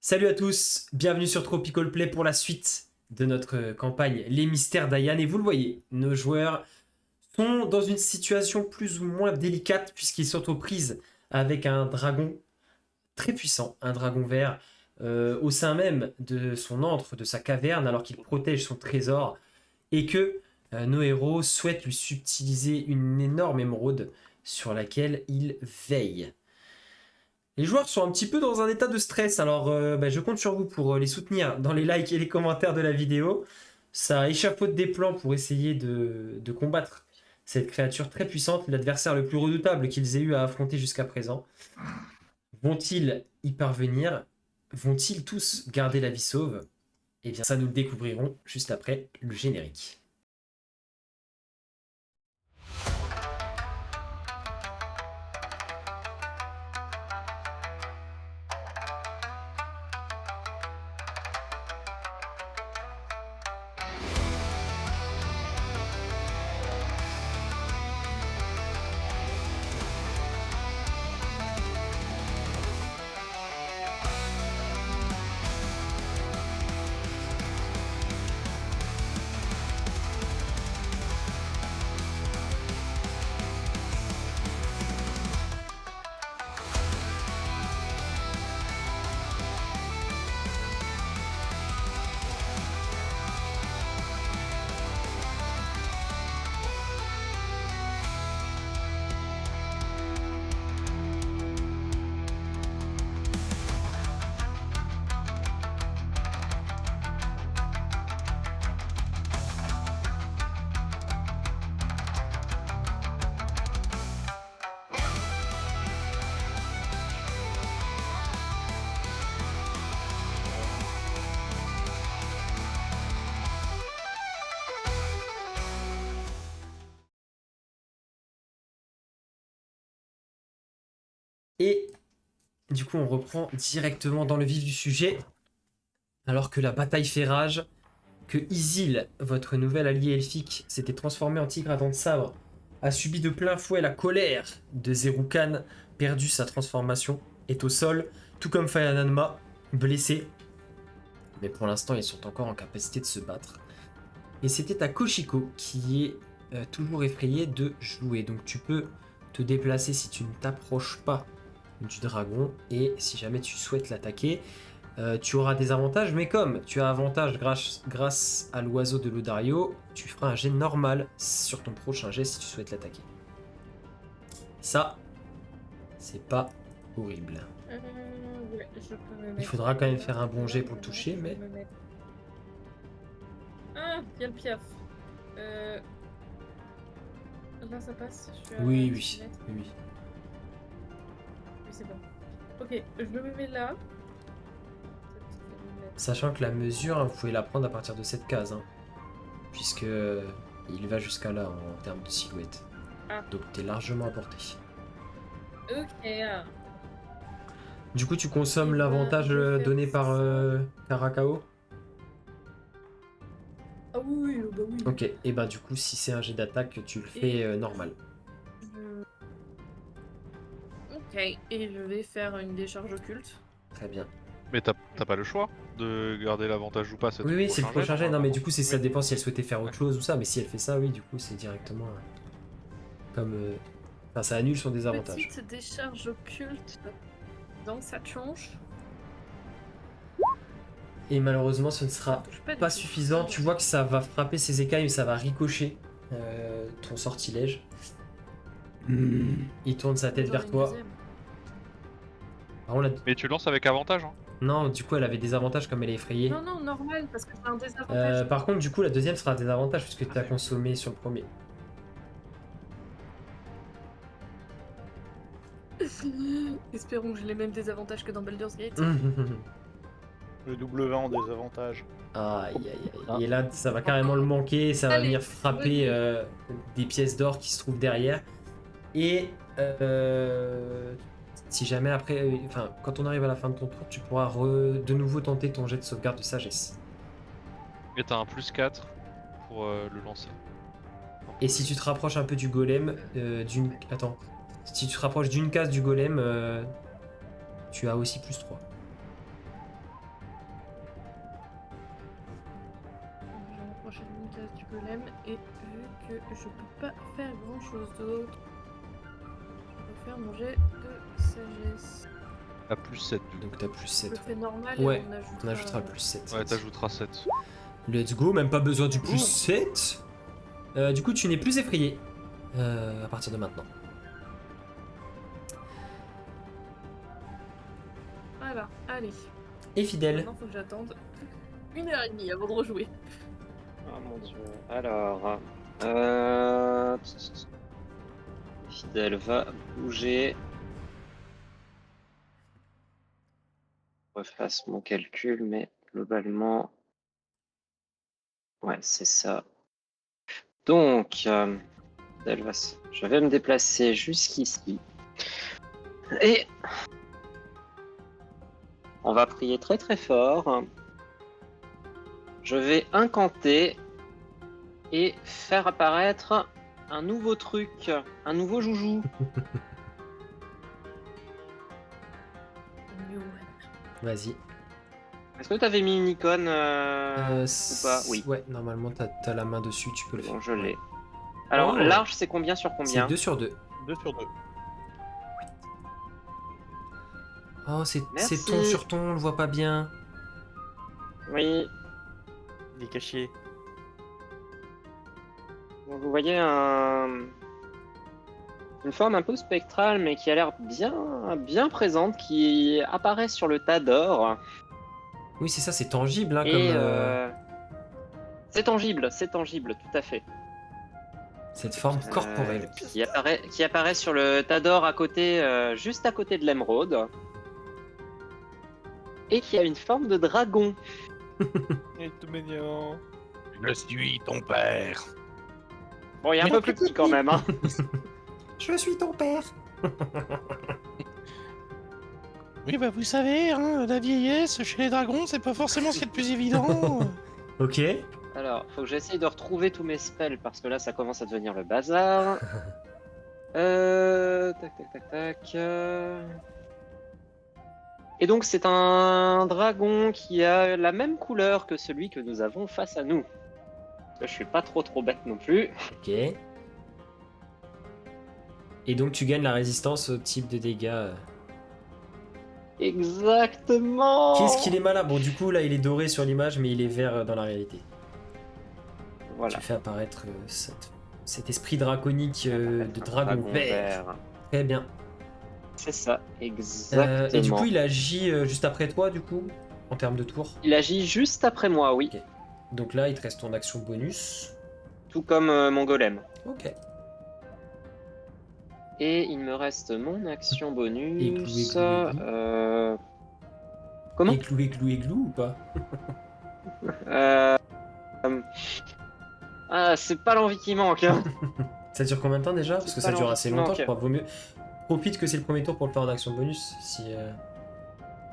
Salut à tous, bienvenue sur Tropical Play pour la suite de notre campagne Les Mystères d'Ayan. Et vous le voyez, nos joueurs sont dans une situation plus ou moins délicate puisqu'ils sont aux prises avec un dragon très puissant, un dragon vert, au sein même de son antre, de sa caverne, alors qu'il protège son trésor et que nos héros souhaitent lui subtiliser une énorme émeraude sur laquelle ils veillent. Les joueurs sont un petit peu dans un état de stress, alors je compte sur vous pour les soutenir dans les likes et les commentaires de la vidéo. Ça échafaude des plans pour essayer de combattre cette créature très puissante, l'adversaire le plus redoutable qu'ils aient eu à affronter jusqu'à présent. Vont-ils y parvenir? Vont-ils tous garder la vie sauve? Eh bien, ça nous le découvrirons juste après le générique. Et du coup, on reprend directement dans le vif du sujet. Alors que la bataille fait rage, que Isil, votre nouvel allié elfique, s'était transformé en tigre à dents de sabre, a subi de plein fouet la colère de Zeroukan, perdu sa transformation, est au sol, tout comme Fayananma, blessé. Mais pour l'instant, ils sont encore en capacité de se battre. Et c'était à Koshiko qui est toujours effrayé de jouer. Donc tu peux te déplacer si tu ne t'approches pas du dragon, et si jamais tu souhaites l'attaquer, tu auras des avantages, mais comme tu as avantage grâce à l'oiseau de Lodario, tu feras un jet normal sur ton prochain jet si tu souhaites l'attaquer. Ça, c'est pas horrible. Ouais, je peux me mettre. Il faudra quand même faire un bon jet pour le toucher, mais... Ah, il y a le piaf. Là, ça passe. Je suis à Oui, 10 oui, mètres. oui. Oui, c'est bon. Ok, je me mets là. Sachant que la mesure, vous pouvez la prendre à partir de cette case, puisque il va jusqu'à là en termes de silhouette. Ah. Donc t'es largement à portée. Ok. Du coup, tu consommes l'avantage donné par Karakao. Ah oui, bah oui. Ok, et bah du coup, si c'est un jet d'attaque, tu le fais normal. Ok, et je vais faire une décharge occulte. Très bien. Mais t'as pas le choix de garder l'avantage ou pas, c'est Oui, c'est le prochain jet. Non, mais du coup, ça Oui. dépend si elle souhaitait faire autre chose ou ça. Mais si elle fait ça, oui, du coup, c'est directement comme. Enfin, ça annule son désavantage. Petite décharge occulte dans sa tronche. Et malheureusement, ce ne sera pas suffisant. Tu vois que ça va frapper ses écailles, mais ça va ricocher ton sortilège. Il tourne sa tête vers toi. Mais tu lances avec avantage, hein. Non, du coup, elle avait des avantages comme elle est effrayée. Non, non, normal, parce que c'est un désavantage. Par contre, du coup, la deuxième sera un désavantage puisque tu as consommé sur le premier. Espérons que j'ai les mêmes désavantages que dans Baldur's Gate. Le W en désavantage. Aïe aïe aïe. Et là, ça va carrément le manquer, ça va venir frapper des pièces d'or qui se trouvent derrière. Et si jamais après, enfin, quand on arrive à la fin de ton tour, tu pourras de nouveau tenter ton jet de sauvegarde de sagesse. Et t'as un +4 pour le lancer. Et si tu te rapproches un peu du golem, Attends. Si tu te rapproches d'une case du golem, tu as aussi +3. prochaine case du golem. Et vu que je peux pas faire grand chose d'autre, je vais faire mon jet de sagesse. À plus 7 du coup. Donc t'as plus Je le 7. fais normal Ouais, et On ajoutera plus 7. Ouais, t'ajouteras 7. Let's go, même pas besoin du plus 7. Du coup, tu n'es plus effrayé à partir de maintenant. Voilà, allez. Et fidèle. Maintenant, faut que j'attende 1h30 avant de rejouer. Oh mon dieu. Alors. Fidèle va bouger. Je refasse mon calcul, mais globalement. Ouais, c'est ça. Donc, je vais me déplacer jusqu'ici. Et on va prier très très fort. Je vais incanter et faire apparaître un nouveau truc, un nouveau joujou. New one. Vas-y. Est-ce que tu avais mis une icône ou pas? Oui. Ouais, normalement t'as la main dessus, tu peux le faire. Bon, je l'ai. Alors, Oh. large, c'est combien sur C'est combien? 2 sur 2. 2 sur 2. Oh, c'est Merci. ton sur ton, on le voit pas bien. Oui. Il est caché. Donc, vous voyez une forme un peu spectrale, mais qui a l'air bien présente, qui apparaît sur le tas d'or. Oui, c'est ça, c'est tangible, hein, Et comme c'est tangible, tout à fait. cette forme corporelle. Qui apparaît sur le tas d'or à côté, juste à côté de l'émeraude. Et qui a une forme de dragon. Il est tout mignon. Je suis ton père. Bon, il est un peu plus petit quand même, hein. Je suis ton père. Oui, bah vous savez, hein, la vieillesse chez les dragons, c'est pas forcément ce qui est le plus évident. Ok. Alors, faut que j'essaye de retrouver tous mes spells parce que là, ça commence à devenir le bazar. Tac. Et donc, c'est un dragon qui a la même couleur que celui que nous avons face à nous. Je suis pas trop bête non plus. Ok. Et donc tu gagnes la résistance au type de dégâts. Exactement. Qu'est-ce qu'il est malin. Bon, du coup, là, il est doré sur l'image, mais il est vert dans la réalité. Voilà. Tu fais apparaître cet esprit draconique de dragon vert. Très bien. C'est ça, exactement. Et du coup, il agit juste après toi, du coup, en termes de tour. Il agit juste après moi, oui. Ok. Donc là, il te reste ton action bonus. Tout comme mon golem. Ok. Et il me reste mon action bonus. Églou. Comment Églou ou pas? C'est pas l'envie qui manque. Hein. Ça dure combien de temps déjà? Parce que ça dure assez longtemps, ok. je crois. Vaut mieux. Profite que c'est le premier tour pour le faire en action bonus. Si,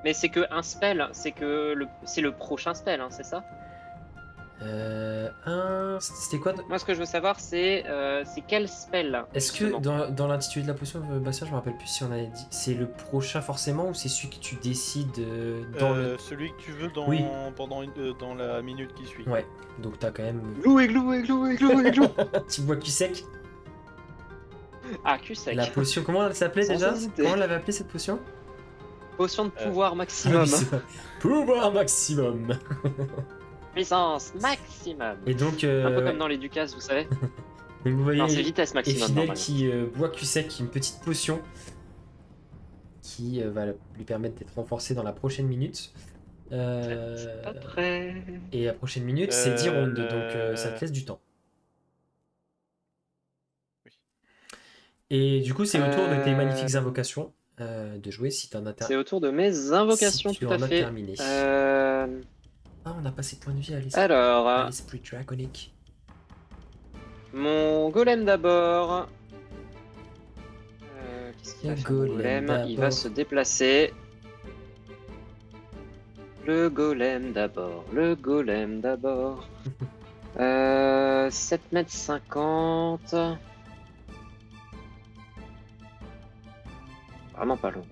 Mais c'est que un spell, c'est le prochain spell, hein, c'est ça? C'était quoi? Moi, ce que je veux savoir, c'est quel spell. Est-ce que justement. dans l'intitulé de la potion, Bastien, je me rappelle plus si on avait dit. C'est le prochain forcément ou c'est celui que tu décides dans le. Celui que tu veux Oui. dans la minute qui suit. Ouais, donc t'as quand même. Églou. Tu bois cul sec. Ah, cul sec. La potion, comment elle s'appelait Sans déjà? hésiter. Comment on l'avait appelée cette potion? Potion de pouvoir Ah maximum. oui, c'est ça. Pouvoir maximum. Puissance maximum. Et donc. Un peu ouais. comme dans les Ducas, vous savez. Donc vous voyez. Non, c'est vitesse Et maximum. Fidèle normalement. qui boit cul sec une petite potion qui va lui permettre d'être renforcé dans la prochaine minute. C'est pas prêt. Et la prochaine minute, c'est 10 rounds, donc ça te laisse du temps. Oui. Et du coup, c'est au tour de tes magnifiques invocations de jouer si tu en as C'est au tour de mes invocations, si tu tout en à as fait. terminé. Ah, on a passé de point de vie à Alors, l'esprit draconique. mon golem d'abord. Qu'est-ce qu'il va Le faire, mon golem golem? Il va d'abord. se déplacer. Le golem d'abord. 7,50 m. Vraiment pas long.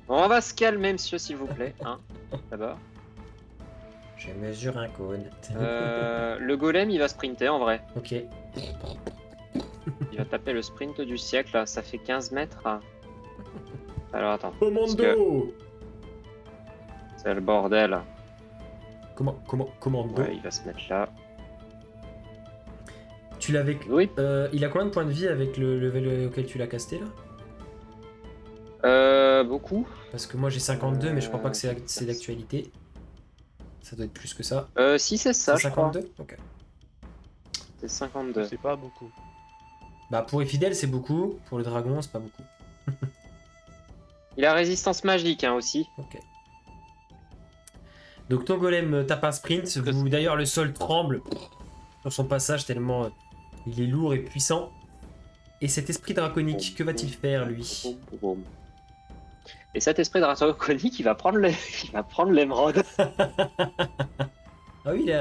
Bon, on va se calmer, monsieur, s'il vous plaît. Hein, d'abord. Je mesure un cône. Le golem, il va sprinter en vrai. Ok. Il va taper le sprint du siècle, là. Ça fait 15 mètres. Alors attends, Commando. c'est le bordel. Commando. Ouais, il va se mettre là. Tu l'avais. Oui. Il a combien de points de vie avec le level auquel tu l'as casté là? Beaucoup. Parce que moi j'ai 52, mais je crois pas que c'est d'actualité. Ça doit être plus que ça. Si, c'est ça, C'est je crois. 52. Ok. C'est 52. C'est pas beaucoup. Bah pour Infidèle c'est beaucoup, pour le dragon c'est pas beaucoup. Il a résistance magique hein, aussi. Ok. Donc ton golem tape un sprint. D'ailleurs le sol tremble sur son passage tellement il est lourd et puissant. Et cet esprit draconique, que va-t-il faire lui? Et cet esprit draconique, il va prendre l'émeraude. Ah oui il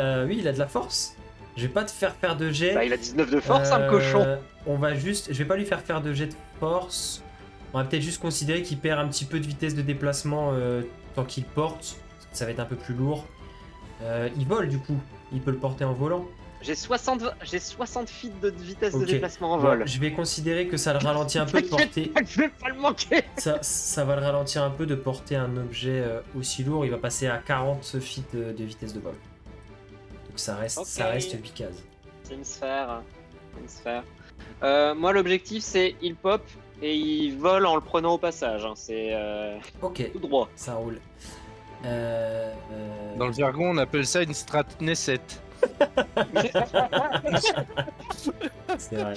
a de la force. Je vais pas te faire de jet. Bah, il a 19 de force, un cochon. On va juste, je vais pas lui faire de jet de force. On va peut-être juste considérer qu'il perd un petit peu de vitesse de déplacement tant qu'il porte. Parce que ça va être un peu plus lourd. Il vole du coup. Il peut le porter en volant. J'ai 60 feet de vitesse de Ok. déplacement en Bon, vol. je vais considérer que ça le ralentit un peu de porter. Je vais pas le manquer. Ça va le ralentir un peu de porter un objet aussi lourd. Il va passer à 40 feet de vitesse de vol. Donc ça reste, Ok. ça reste 8 cases. C'est une sphère. Moi, l'objectif, c'est il pop et il vole en le prenant au passage. Hein. C'est Ok, tout droit. ça roule. Dans le jargon, on appelle ça une strat Nesset. C'est vrai.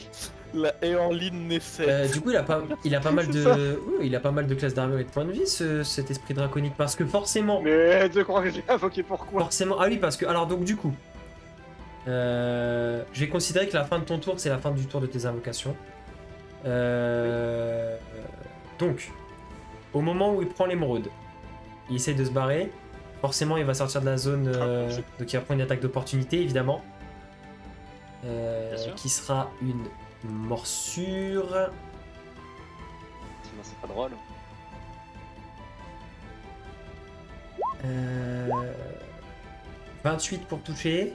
La Eorline Nesset. Du coup, il a pas mal de, oui, il a pas mal de classes d'armure et de points de vie, cet esprit draconique, parce que forcément, Mais tu crois que je l'ai invoqué pourquoi? ah oui, parce que, alors donc du coup, je vais considérer que la fin de ton tour, c'est la fin du tour de tes invocations. Donc, au moment où il prend l'émeraude, il essaye de se barrer. Forcément, il va sortir de la zone, donc il va prendre une attaque d'opportunité, évidemment. sûr. Qui sera une morsure. Sinon, c'est pas drôle. 28 pour toucher.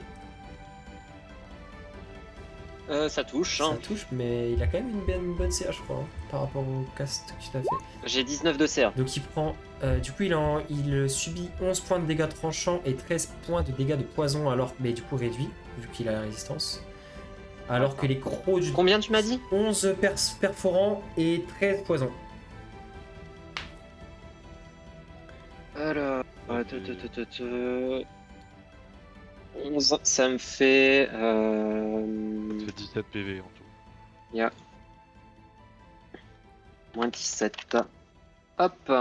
Ça touche. Ça Hein. touche, mais il a quand même une bonne CA, je crois, hein, par rapport au cast que tu as fait. J'ai 19 de CA. Donc il prend. Du coup, il subit 11 points de dégâts tranchants et 13 points de dégâts de poison, mais du coup réduit, vu qu'il a la résistance. Alors que les crocs du. Combien tu m'as dit? 11 perforants et 13 poisons. Alors. 11, ça me fait. C'est 17 PV en tout. Yeah. Moins 17. Hop.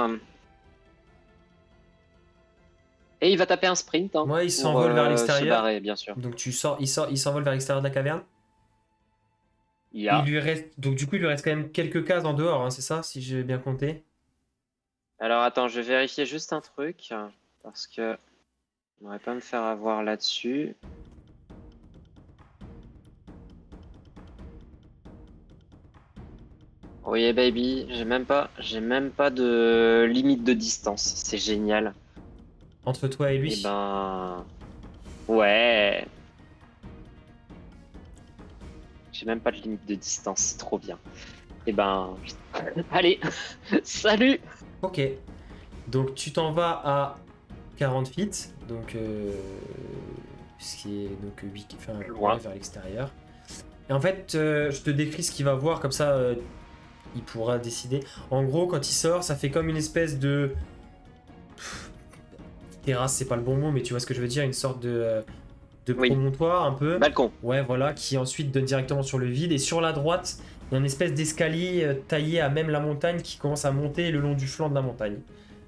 Et il va taper un sprint. Hein, Ouais, il pour, s'envole vers se l'extérieur. barrer, bien sûr. Donc il s'envole vers l'extérieur de la caverne. Yeah. Il lui reste, donc du coup, il lui reste quand même quelques cases en dehors, hein, c'est ça, si j'ai bien compté. Alors attends, je vais vérifier juste un truc. Parce que. Je n'aurais pas me faire avoir là-dessus. Oh yeah baby, j'ai même pas de limite de distance, c'est génial. Entre toi et lui. Et ben, ouais. J'ai même pas de limite de distance, c'est trop bien. Et ben, allez, salut. Ok. Donc tu t'en vas à 40 feet, donc ce qui est donc 8, enfin Loin. ouais, vers l'extérieur. Et en fait, je te décris ce qu'il va voir, comme ça il pourra décider. En gros, quand il sort, ça fait comme une espèce de terrasse, c'est pas le bon mot, mais tu vois ce que je veux dire, une sorte de Oui. promontoire un peu. Balcon. Ouais, voilà, qui ensuite donne directement sur le vide. Et sur la droite, il y a une espèce d'escalier taillé à même la montagne qui commence à monter le long du flanc de la montagne,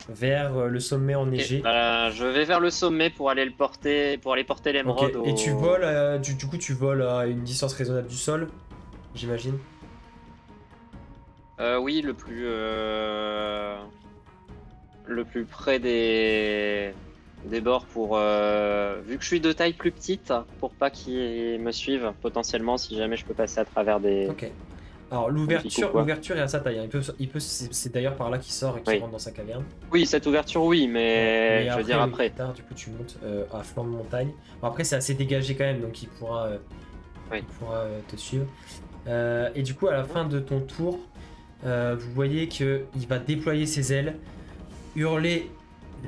vers le sommet enneigé. Je vais vers le sommet pour aller porter Ok. l'émeraude. Et tu voles, du coup, tu voles à une distance raisonnable du sol, j'imagine. Oui, le plus près des bords pour vu que je suis de taille plus petite pour pas qu'ils me suivent potentiellement si jamais je peux passer à travers des. Ok. Alors Magnifique ou quoi l'ouverture est à sa taille, hein. C'est d'ailleurs par là qu'il sort et qu'il Oui. rentre dans sa caverne. Oui, cette ouverture, oui, mais je veux dire oui, après. plus tard, du coup, tu montes à flanc de montagne. Bon, après, c'est assez dégagé quand même, donc il pourra, Oui. te suivre. Et du coup, à la fin de ton tour, vous voyez qu'il va déployer ses ailes, hurler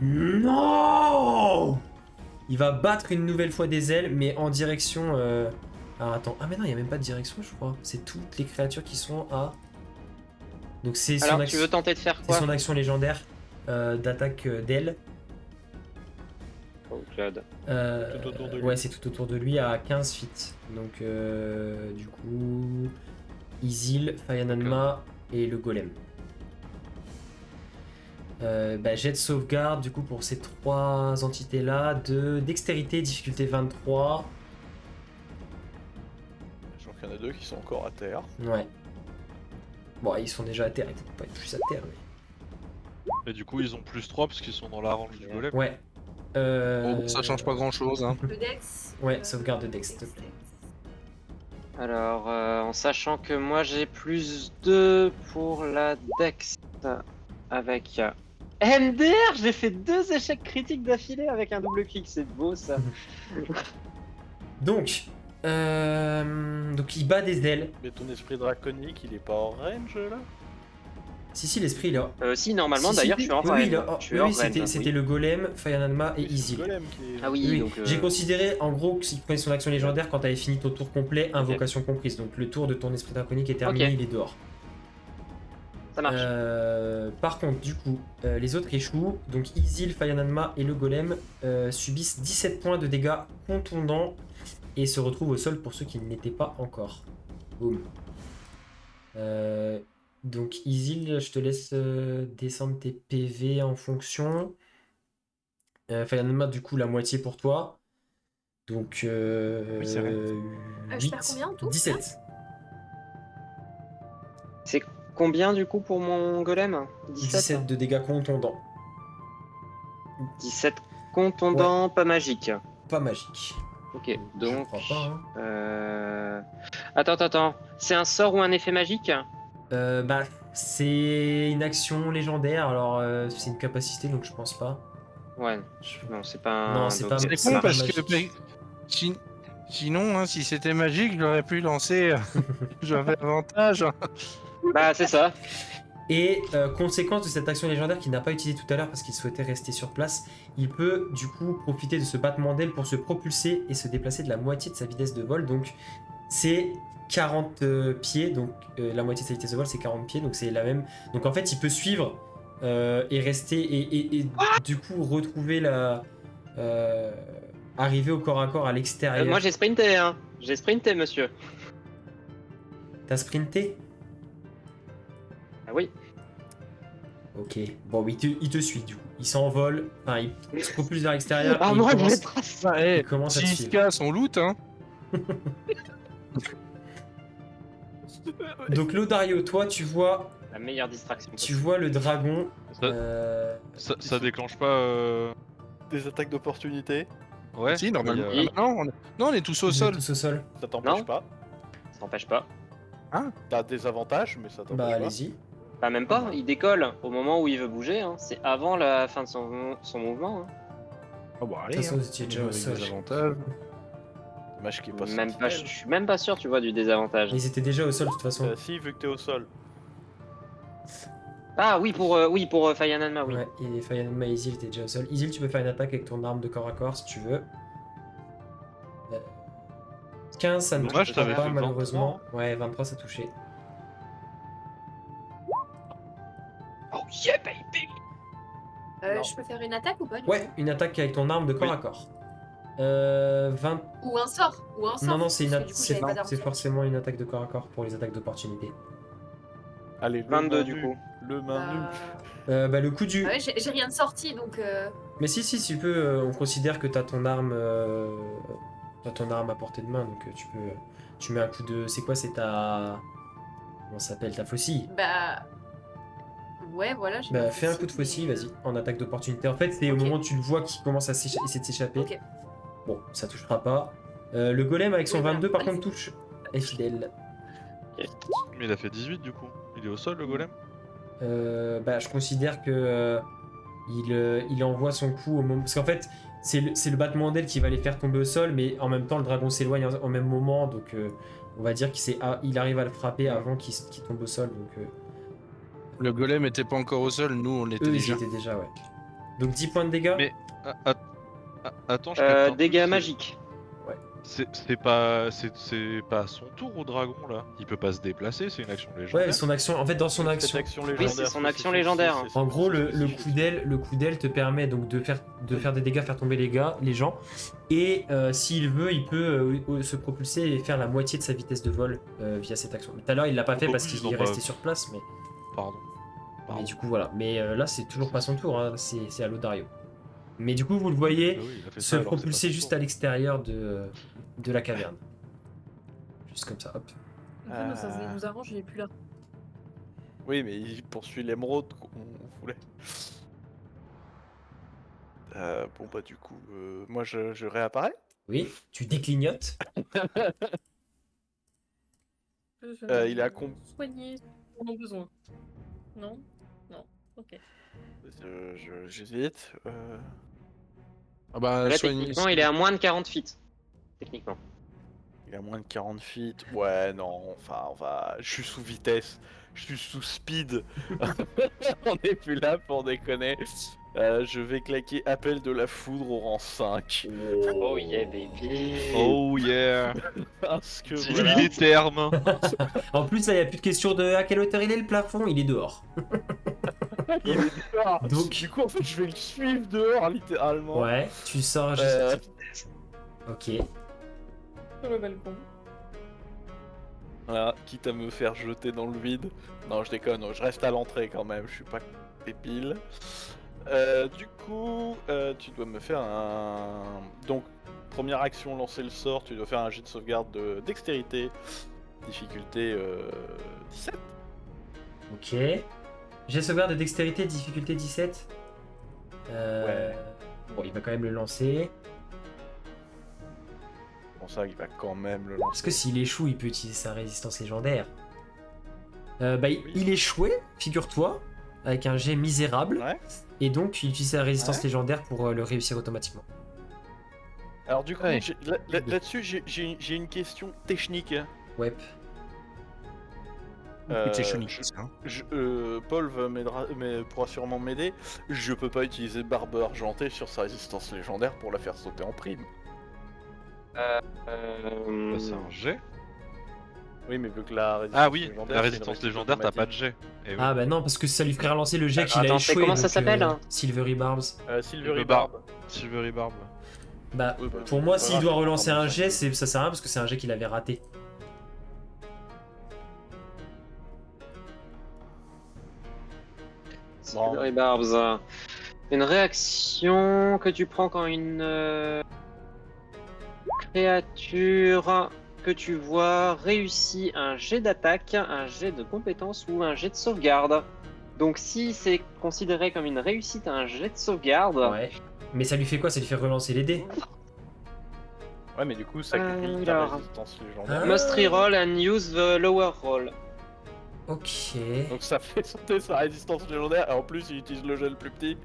non. Il va battre une nouvelle fois des ailes, mais en direction. Alors attends, ah mais non, il n'y a même pas de direction, je crois. C'est toutes les créatures qui sont à. Donc c'est son, Alors, tu veux tenter de faire c'est quoi? son action légendaire d'attaque d'aile. Oh, Claude. Tout autour de lui. Ouais, c'est tout autour de lui à 15 feet. Donc du coup, Isil, Fayananma et le golem. Jet de sauvegarde du coup pour ces trois entités là de dextérité, difficulté 23. Je crois qu'il y en a deux qui sont encore à terre. Ouais. Bon, ils sont déjà à terre, ils peuvent pas être plus à terre. Mais... Et du coup, ils ont plus 3 parce qu'ils sont dans la range du golem. Ouais. Bon, ça change pas grand chose. Hein. Le Dex. Ouais, sauvegarde de Dex, s'il te plaît. Alors, en sachant que moi j'ai plus 2 pour la Dex avec MDR, j'ai fait 2 échecs critiques d'affilée avec un double clic, c'est beau ça. Donc il bat des ailes. Mais ton esprit draconique, il est pas en range là? Si, l'esprit là. Si, normalement Si, d'ailleurs, si. je suis en Oui, range. oui, là, Je suis oui, en oui, c'était range, c'était le golem, Fayananma et C'est le Isil. golem qui est... Ah oui, Oui, donc. j'ai considéré en gros que s'il prenait son action légendaire quand tu avais fini ton tour complet, invocation comprise. Donc le tour de ton esprit draconique est terminé, Ok. il est dehors. Ça marche. Par contre, du coup, les autres échouent. Donc Isil, Fayananma et le golem subissent 17 points de dégâts contondants et se retrouvent au sol pour ceux qui n'étaient pas encore. Boum. Donc Isil, je te laisse descendre tes PV en fonction. Fayananma, du coup, la moitié pour toi. Donc Oui, c'est vrai. Je perds combien en tout 17. C'est combien du coup pour mon golem? 17 de dégâts contondants. 17 contondants, pas magique. Pas magique. Ok, Je donc. crois pas, hein. Attends. C'est un sort ou un effet magique? C'est une action légendaire, alors c'est une capacité, donc je pense pas. Ouais, Je- non, c'est pas un. Non, c'est donc pas- C'est c'est con pas parce magique. que sinon, hein, si c'était magique, j'aurais pu lancer. J'avais avantage. Bah, c'est ça. Et conséquence de cette action légendaire qu'il n'a pas utilisée tout à l'heure parce qu'il souhaitait rester sur place, il peut du coup profiter de ce battement d'aile pour se propulser et se déplacer de la moitié de sa vitesse de vol. Donc c'est 40 pieds, donc la moitié de sa vitesse de vol c'est 40 pieds, donc c'est la même. Donc en fait il peut suivre et rester et du coup retrouver la... arriver au corps à corps à l'extérieur. Moi, j'ai sprinté, hein. J'ai sprinté, monsieur. T'as sprinté? Ah oui. Ok, bon, mais il te suit du coup. Il s'envole, enfin il se propulse vers l'extérieur Ah, et moi, il je commence, vais tracer. Bah, il commence à te s'il se suivre. casse, on loot. Hein. Donc Lodario, toi tu vois La meilleure distraction. le dragon. Ça, ça déclenche pas. Des attaques d'opportunité, Ouais. Si, normalement. il y a- Ah, non, on est tous au Vous êtes sol. tous au sol. ça t'empêche Non. pas. Ça n'empêche pas. T'as des avantages, mais ça t'empêche Bah pas. allez-y. Bah, même pas. Il décolle au moment où il veut bouger. Hein. C'est avant la fin de son mouvement. Hein. Ah bah De allez, toute façon hein. vous étiez déjà au Avec sol. des avantages. Dommage qu'il est pas Même pas, je sentinelle. suis même pas sûr, tu vois, du désavantage. Ils étaient déjà au sol de toute façon. Si, vu que t'es au sol. Ah oui, pour Fayananma, oui. Ouais, et Fayananma et Isil étaient déjà au sol. Isil, tu peux faire une attaque avec ton arme de corps à corps si tu veux. 15, ça ne Dommage, touche t'avais pas fait malheureusement. Ouais, 23 ça touchait. Oh yeah, baby! Non. Je peux faire une attaque ou pas du Ouais, coup une attaque avec ton arme de corps Oui. à corps. 20. Ou un sort Non, c'est parce que du coup, j'avais pas d'arme c'est sort. forcément une attaque de corps à corps pour les attaques d'opportunité. Allez, le 22 main du nue. coup. Le main nue. Le coup du. Ah ouais, j'ai rien de sorti donc. Mais si, tu peux. On considère que t'as ton arme. T'as ton arme à portée de main, donc tu peux. Tu mets un coup de. C'est quoi? C'est ta. Comment ça s'appelle? Ta faucille. Bah. Ouais, voilà. j'ai Bah, ma fais un coup de faucille, faucille, vas-y, en attaque d'opportunité. En fait, c'est au Ok. moment où tu le vois qu'il commence à essayer de s'échapper. Ok. Bon, ça touchera pas. Le golem avec son Oui, voilà. 22, par contre, touche. Est fidèle. Mais il a fait 18 du coup. Il est au sol le golem? Bah, je considère que il envoie son coup au moment. Parce qu'en fait, c'est le battement d'aile qui va les faire tomber au sol, mais en même temps, le dragon s'éloigne en même moment, donc on va dire il arrive à le frapper avant qu'il tombe au sol. Donc Le golem était pas encore au sol, nous on l'était eux, ils y déjà. étaient déjà, ouais. Donc 10 points de dégâts. Mais attends, je capte un truc, Dégâts c'est- magiques. C'est pas son tour au dragon là. Il peut pas se déplacer, c'est une action légendaire. Ouais, son action. En fait, dans son Cette action. Oui, c'est son action légendaire. En gros, le coup d'aile te permet donc de faire des dégâts, faire tomber les gens. Et s'il veut, il peut se propulser et faire la moitié de sa vitesse de vol via cette action. Tout à l'heure, il l'a pas fait Oh, parce ils qu'il ont est pas- resté sur place, mais Pardon. du coup, voilà. Mais là, c'est toujours pas son tour, hein, c'est à Lodario. Mais du coup, vous le voyez Ah oui, il a fait se ça, alors que c'est propulser pas son juste tour. à l'extérieur de la caverne. Juste comme ça, hop. En fait, ça nous arrange, il est plus là. Oui, mais il poursuit l'émeraude qu'on voulait. Bon bah du coup, moi je réapparais. Oui, tu déclignotes. Il est à combien? Soigner pour nos besoins. Non? Non. Ok. J'hésite. Ah bah, Là, soigne- techniquement, il est à moins de 40 feet. Techniquement. Il a moins de 40 feet. Ouais, non, enfin, je suis sous vitesse. Je suis sous speed. On est plus là pour déconner. Je vais claquer appel de la foudre au rang 5. Oh yeah, baby. Oh yeah. Parce que Dis voilà, les termes. En plus, là, il n'y a plus de question de à quelle hauteur il est le plafond, il est dehors. il est dehors. Donc- Du coup, en fait, je vais le suivre dehors, littéralement. Ouais, tu sors juste. Euh, Ok. Sur le balcon. Voilà, quitte à me faire jeter dans le vide. Non, je déconne, je reste à l'entrée quand même, je suis pas débile. Du coup, tu dois me faire un... Donc, première action, lancer le sort, tu dois faire un jet de sauvegarde de dextérité, difficulté 17. Ok. J'ai sauvegarde de dextérité, difficulté 17. Bon, il va quand même le lancer. Bon, ça, il va quand même le Parce lancer. que s'il échoue, il peut utiliser sa résistance légendaire. Il échouait, figure-toi, avec un jet misérable. Ouais. Et donc, il utilise sa résistance Ouais. légendaire pour le réussir automatiquement. Alors du coup, Ouais. là-dessus, j'ai une question technique. Ouais. C'est je- chonique, ça, hein. Paul pourra sûrement m'aider. Je peux pas utiliser Barbe Argentée sur sa résistance légendaire pour la faire sauter en prime. Bah, c'est un jet. Oui, mais vu que la résistance Ah oui, légendaire, la c'est une résistance réussite légendaire, t'as pas de automatique. jet. Eh oui. Ah bah non, parce que ça lui ferait relancer le jet qu'il a Attends, c'est échoué. comment ça donc, s'appelle, hein Silvery Barbs. Silvery Barbe. Barbe. Silvery Barb. Bah, Oui, bah, pour moi, c'est s'il pas doit grave, relancer pardon, un ça. jet, ça sert à rien parce que c'est un jet qu'il avait raté. Bon. Silvery Barbs. Une réaction que tu prends quand une créature que tu vois réussit un jet d'attaque, un jet de compétence ou un jet de sauvegarde. Donc si c'est considéré comme une réussite à un jet de sauvegarde, Ouais. Mais ça lui fait quoi? Ça lui fait relancer les dés. Ouais, mais du coup, ça grille ta Alors. résistance légendaire. Ah. must reroll and use the lower roll. Ok. Donc ça fait sauter sa résistance légendaire, et en plus, il utilise le jet le plus petit,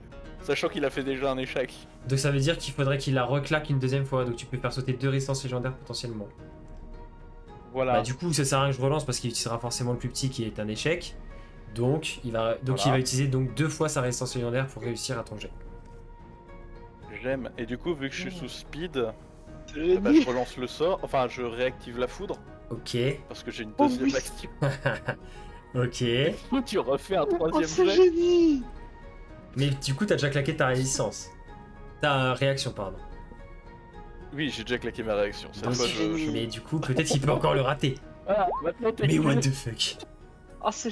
sachant qu'il a fait déjà un échec. Donc ça veut dire qu'il faudrait qu'il la reclaque une deuxième fois. Donc tu peux faire sauter 2 résistances légendaires potentiellement. Voilà. Bah du coup ça sert à rien que je relance parce qu'il utilisera forcément le plus petit qui est un échec. Donc il va Voilà. utiliser donc 2 fois sa résistance légendaire pour réussir à ton jet. J'aime. Et du coup, vu que je suis sous speed, J'ai bah, dit. je relance le sort, enfin, je réactive la foudre, Ok. parce que j'ai une Oh deuxième oui. action. Ok. Tu refais un Oh, troisième c'est jet. génie. Mais du coup t'as déjà claqué ta résistance. Ta réaction pardon. Oui, j'ai déjà claqué ma réaction. Cette Donc, fois, je... Mais du coup peut-être qu'il peut encore le rater. Ah, maintenant t'es Mais cool. what the fuck. Oh, c'est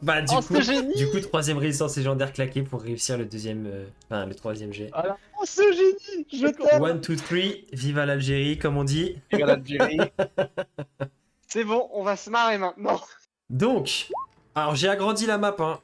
Bah oh, c'est génie. du coup troisième résistance légendaire claquée pour réussir le deuxième, enfin le troisième jet. Ah, Oh, c'est génie. Je t'aime. 1, 2, 3, vive l'Algérie comme on dit. Et à l'Algérie. C'est bon, on va se marrer maintenant. Donc, alors j'ai agrandi la map, hein.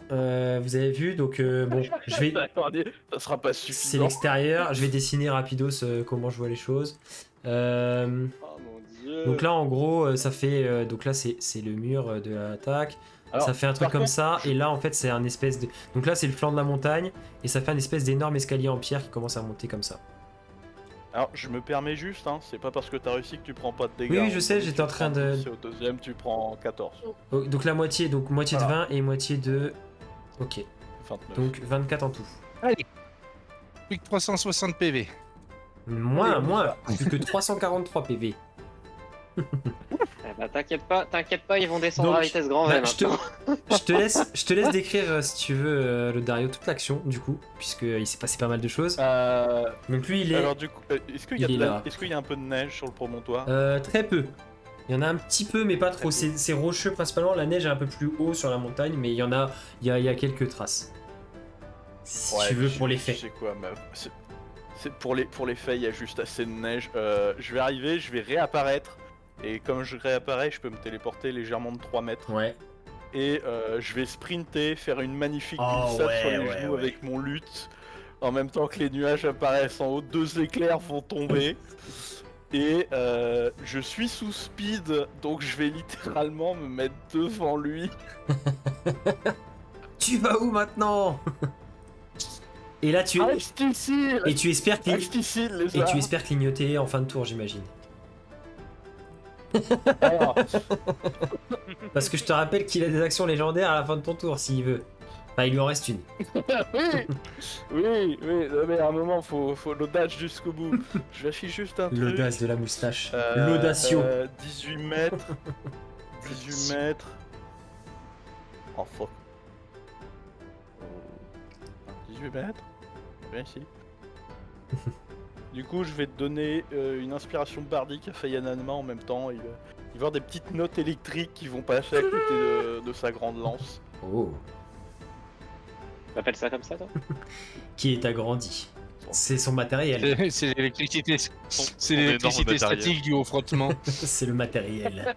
Vous avez vu, donc bon, je vais, Attendez, ça sera pas c'est suffisant. l'extérieur, je vais dessiner rapidos comment je vois les choses. Oh mon dieu. Donc là, en gros, ça fait. Donc là, c'est le mur de l'attaque. Alors, Ça fait un truc par comme contre- ça. Et là, en fait, c'est un espèce de. Donc là, c'est le flanc de la montagne. Et ça fait un espèce d'énorme escalier en pierre qui commence à monter comme ça. Alors, je me permets juste, hein, c'est pas parce que t'as réussi que tu prends pas de dégâts. Oui, Au je sais, premier, j'étais tu en train prends de- 10, et au deuxième, tu prends 14. Oh, donc la moitié. Donc moitié de Voilà. 20 et moitié de. Ok. 29. Donc 24 en tout. Allez. Plus que 360 PV. Moins, Allez, moins. Plus que 343 PV. Eh ben, t'inquiète pas, ils vont descendre Donc, à vitesse grand bah, V je te- maintenant. je te laisse décrire, si tu veux, le Dario, toute l'action, du coup, puisqu'il s'est passé pas mal de choses. Donc lui, il est Alors, du coup, est-ce qu'il y, a il est de la- là. est-ce qu'il y a un peu de neige sur le promontoire? très peu. Il y en a un petit peu, mais pas trop. C'est rocheux principalement. La neige est un peu plus haut sur la montagne, mais il y en a, il y a quelques traces. Si Ouais, tu veux, je- pour les je faits. sais quoi, c'est pour les faits, il y a juste assez de neige. Je vais arriver, je vais réapparaître. Et comme je réapparais, je peux me téléporter légèrement de 3 mètres. Ouais. Et je vais sprinter, faire une magnifique Oh, glissade ouais, sur les ouais, genoux ouais. avec mon lutte. En même temps que les nuages apparaissent en haut, 2 éclairs vont tomber. Et je suis sous speed, donc je vais littéralement me mettre devant lui. Tu vas où maintenant? Et là, tu Reste ici! et tu espères Reste ici, les et tu espères clignoter en fin de tour, j'imagine. Alors, Parce que je te rappelle qu'il a des actions légendaires à la fin de ton tour, s'il veut. Enfin, il lui en reste une. oui, non, mais à un moment, faut l'audace jusqu'au bout. Je vérifie juste un truc. L'audace de la moustache. L'audacio. 18 mètres. 18 mètres. Oh fuck. 18 mètres. Bien ici. Du coup, je vais te donner une inspiration bardique à Fayananma en même temps. Il va y avoir des petites notes électriques qui vont passer à côté de sa grande lance. Oh. T'appelles ça comme ça, toi? Qui est agrandi. C'est son matériel. C'est l'électricité. C'est énorme l'électricité matériel. statique due au frottement. C'est le matériel.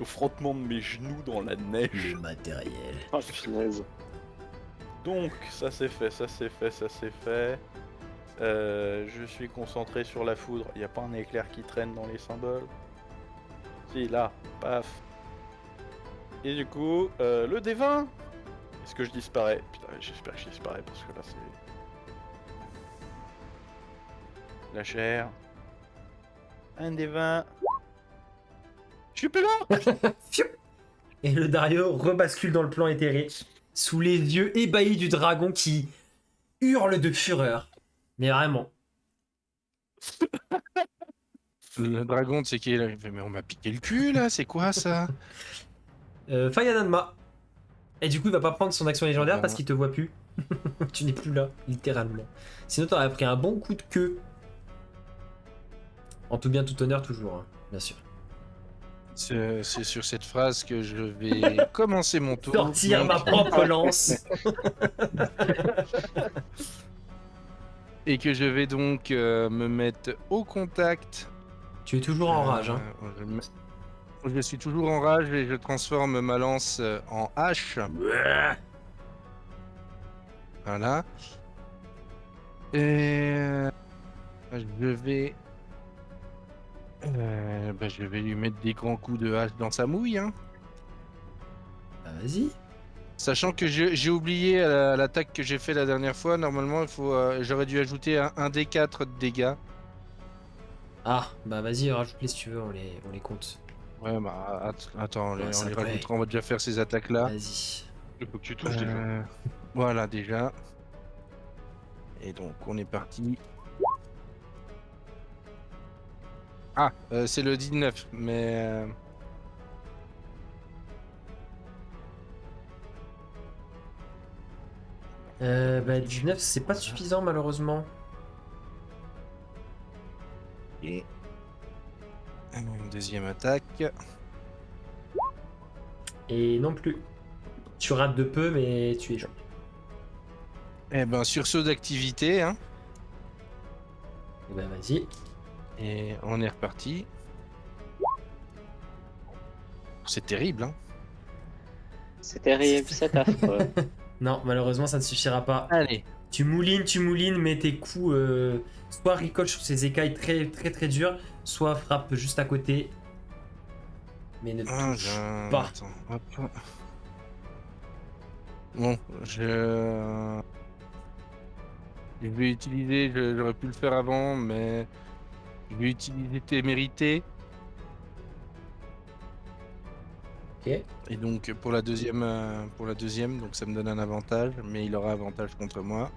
Au frottement de mes genoux dans la neige. Le matériel. Oh, punaise. Donc, ça c'est fait, ça c'est fait, ça c'est fait. Je suis concentré sur la foudre. Il n'y a pas un éclair qui traîne dans les symboles. Si, là, paf. Et du coup, le D20. Est-ce que je disparais? Putain, j'espère que je disparais parce que là c'est... La chair. Un D20. Je suis plus là. Fiou. Et le Dario rebascule dans le plan éthéré, sous les yeux ébahis du dragon qui hurle de fureur. Mais vraiment. Le dragon, tu sais qui est là. Il fait, mais on m'a piqué le cul là, c'est quoi ça? Fayananma. Et du coup, il va pas prendre son action légendaire Voilà. parce qu'il te voit plus. Tu n'es plus là, littéralement. Sinon, t'aurais pris un bon coup de queue. En tout bien, tout honneur, toujours, hein, bien sûr. C'est sur cette phrase que je vais commencer mon tour. Sortir Donc, ma propre lance. Et que je vais donc me mettre au contact. Tu es toujours en rage, hein. Je suis toujours en rage et je transforme ma lance en hache. Voilà. Et je vais... je vais lui mettre des grands coups de hache dans sa mouille. Hein. Bah, vas-y. Sachant que j'ai oublié à l'attaque que j'ai fait la dernière fois, normalement il faut, j'aurais dû ajouter un D4 de dégâts. Ah, bah vas-y, rajoute-les si tu veux, on les compte. Ouais, bah attends, Ouais, on ça les après. rajoutera, on va déjà faire ces attaques-là. Vas-y. Il faut que tu touches déjà. Voilà, déjà. Et donc, on est parti. Ah, c'est le 19, mais... Bah 19, c'est pas suffisant malheureusement. Et... Deuxième attaque. Et non plus. Tu rates de peu, mais tu es jeune. Eh ben, sursaut d'activité, hein. Et bah vas-y. Et on est reparti. C'est terrible, hein. C'est terrible, c'est affreux. Non, malheureusement, ça ne suffira pas. Allez. Tu moulines, mais tes coups soit ricochent sur ses écailles très très très dures, soit frappent juste à côté. Mais ne touchent pas. Attends, hop. Bon, je vais utiliser, j'aurais pu le faire avant, mais je vais utiliser tes mérités. Ok. Et donc pour la deuxième, donc ça me donne un avantage, mais il aura avantage contre moi.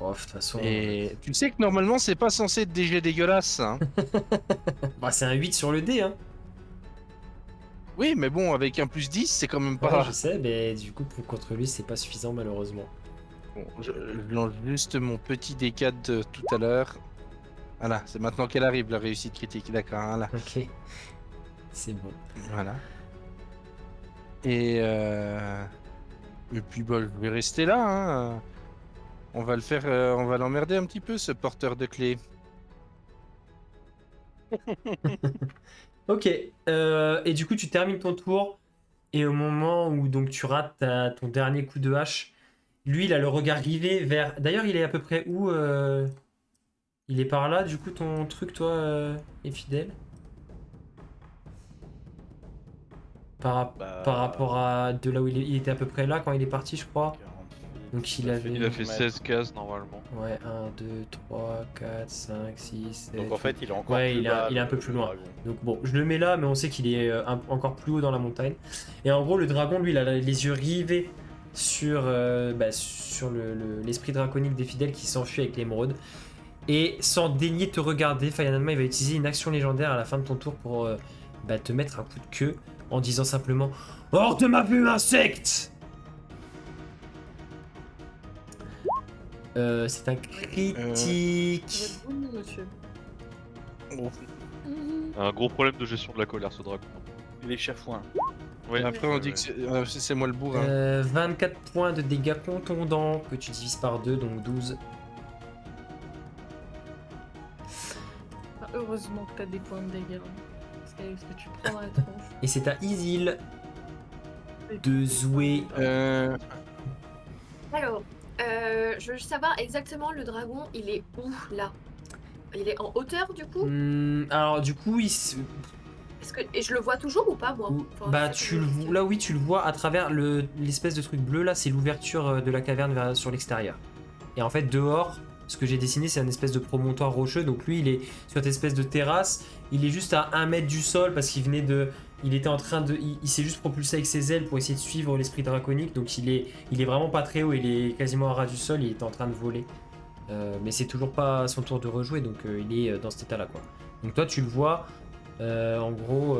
Oh, de toute façon. Et tu sais que normalement c'est pas censé être des jets dégueulasses, hein. Bah, c'est un 8 sur le dé, hein. Oui, mais bon, avec un plus 10, c'est quand même Ouais, pas. je sais, mais du coup, contre lui, c'est pas suffisant, malheureusement. Bon, je lance juste mon petit D4 de tout à l'heure. Voilà, c'est maintenant qu'elle arrive, la réussite critique. D'accord, voilà. Ok. C'est bon. Voilà. Et puis bah, je vais rester là, hein. On va le faire, on va l'emmerder un petit peu, ce porteur de clés. Ok. Et du coup, tu termines ton tour. Et au moment où donc tu rates ton dernier coup de hache, lui, il a le regard rivé vers. D'ailleurs, il est à peu près où Il est par là, du coup, ton truc, toi, est fidèle par rapport à de là où il était à peu près là quand il est parti, je crois. 48, Donc ça il avait. Il a fait mètres. 16 cases normalement. Ouais, 1, 2, 3, 4, 5, 6, 7. Donc en fait, il est encore Ouais, plus il bas, est un peu le plus loin. dragon. Donc bon, je le mets là, mais on sait qu'il est encore plus haut dans la montagne. Et en gros, le dragon, lui, il a les yeux rivés sur, sur l'esprit draconique des fidèles qui s'enfuit avec l'émeraude. Et sans daigner te regarder, Fayanama, il va utiliser une action légendaire à la fin de ton tour pour te mettre un coup de queue en disant simplement « Hors de ma vue, insecte !» C'est un critique. Vous êtes bon, monsieur. Oh. Un gros problème de gestion de la colère, ce dragon. Il est chafouin. Ouais, Après, on dit que c'est moi le bourrin. 24 points de dégâts contondants que tu divises par 2, donc 12. Ah, heureusement que t'as des points de dégâts. Parce qu'avec ce que tu prends dans la tronche. Et c'est à Isil de jouer. Alors, je veux savoir exactement le dragon, il est où là? Il est en hauteur du coup? Alors du coup, Et je le vois toujours ou pas moi? Enfin, bah c'est tu une le question. là oui, tu le vois à travers l'espèce de truc bleu là, c'est l'ouverture de la caverne sur l'extérieur. Et en fait dehors, ce que j'ai dessiné, c'est un espèce de promontoire rocheux. Donc lui, il est sur cette espèce de terrasse. Il est juste à 1 mètre du sol parce qu'il venait de. Il était en train de. Il s'est juste propulsé avec ses ailes pour essayer de suivre l'esprit draconique. Donc il est vraiment pas très haut. Il est quasiment à ras du sol. Il est en train de voler. Mais c'est toujours pas son tour de rejouer. Donc il est dans cet état-là, quoi. Donc toi, tu le vois. En gros,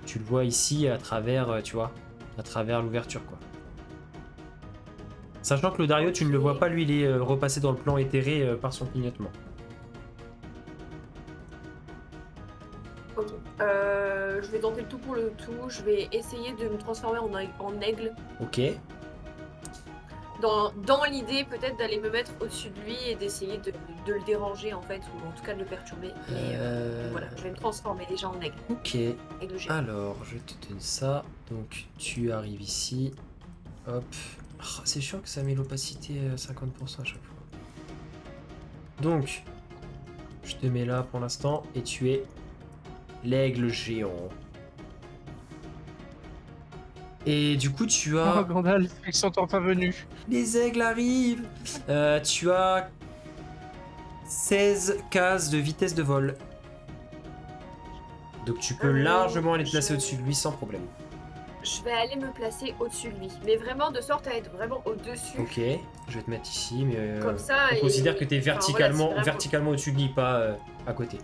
tu le vois ici à travers, tu vois, à travers l'ouverture, quoi. Sachant que le Dario, tu ne le vois pas, lui, il est repassé dans le plan éthéré par son clignotement. Ok. Je vais tenter le tout pour le tout. Je vais essayer de me transformer en aigle. Ok. Dans l'idée peut-être d'aller me mettre au-dessus de lui et d'essayer de le déranger en fait, ou en tout cas de le perturber. Mais voilà, je vais me transformer déjà en aigle. Ok. Aigle géant. Alors, je te donne ça. Donc, tu arrives ici. Hop. Oh, c'est chiant que ça met l'opacité à 50% à chaque fois. Donc, je te mets là pour l'instant et tu es l'aigle géant. Et du coup, tu as... Oh, Gandalf, ils sont enfin venus. Les aigles arrivent. Tu as 16 cases de vitesse de vol. Donc tu peux largement aller te placer au-dessus de lui sans problème. Je vais aller me placer au-dessus de lui, mais vraiment de sorte à être vraiment au-dessus. Ok, je vais te mettre ici, mais Comme ça, on considère que tu es verticalement, voilà, c'est vraiment- verticalement au-dessus de lui, pas à côté.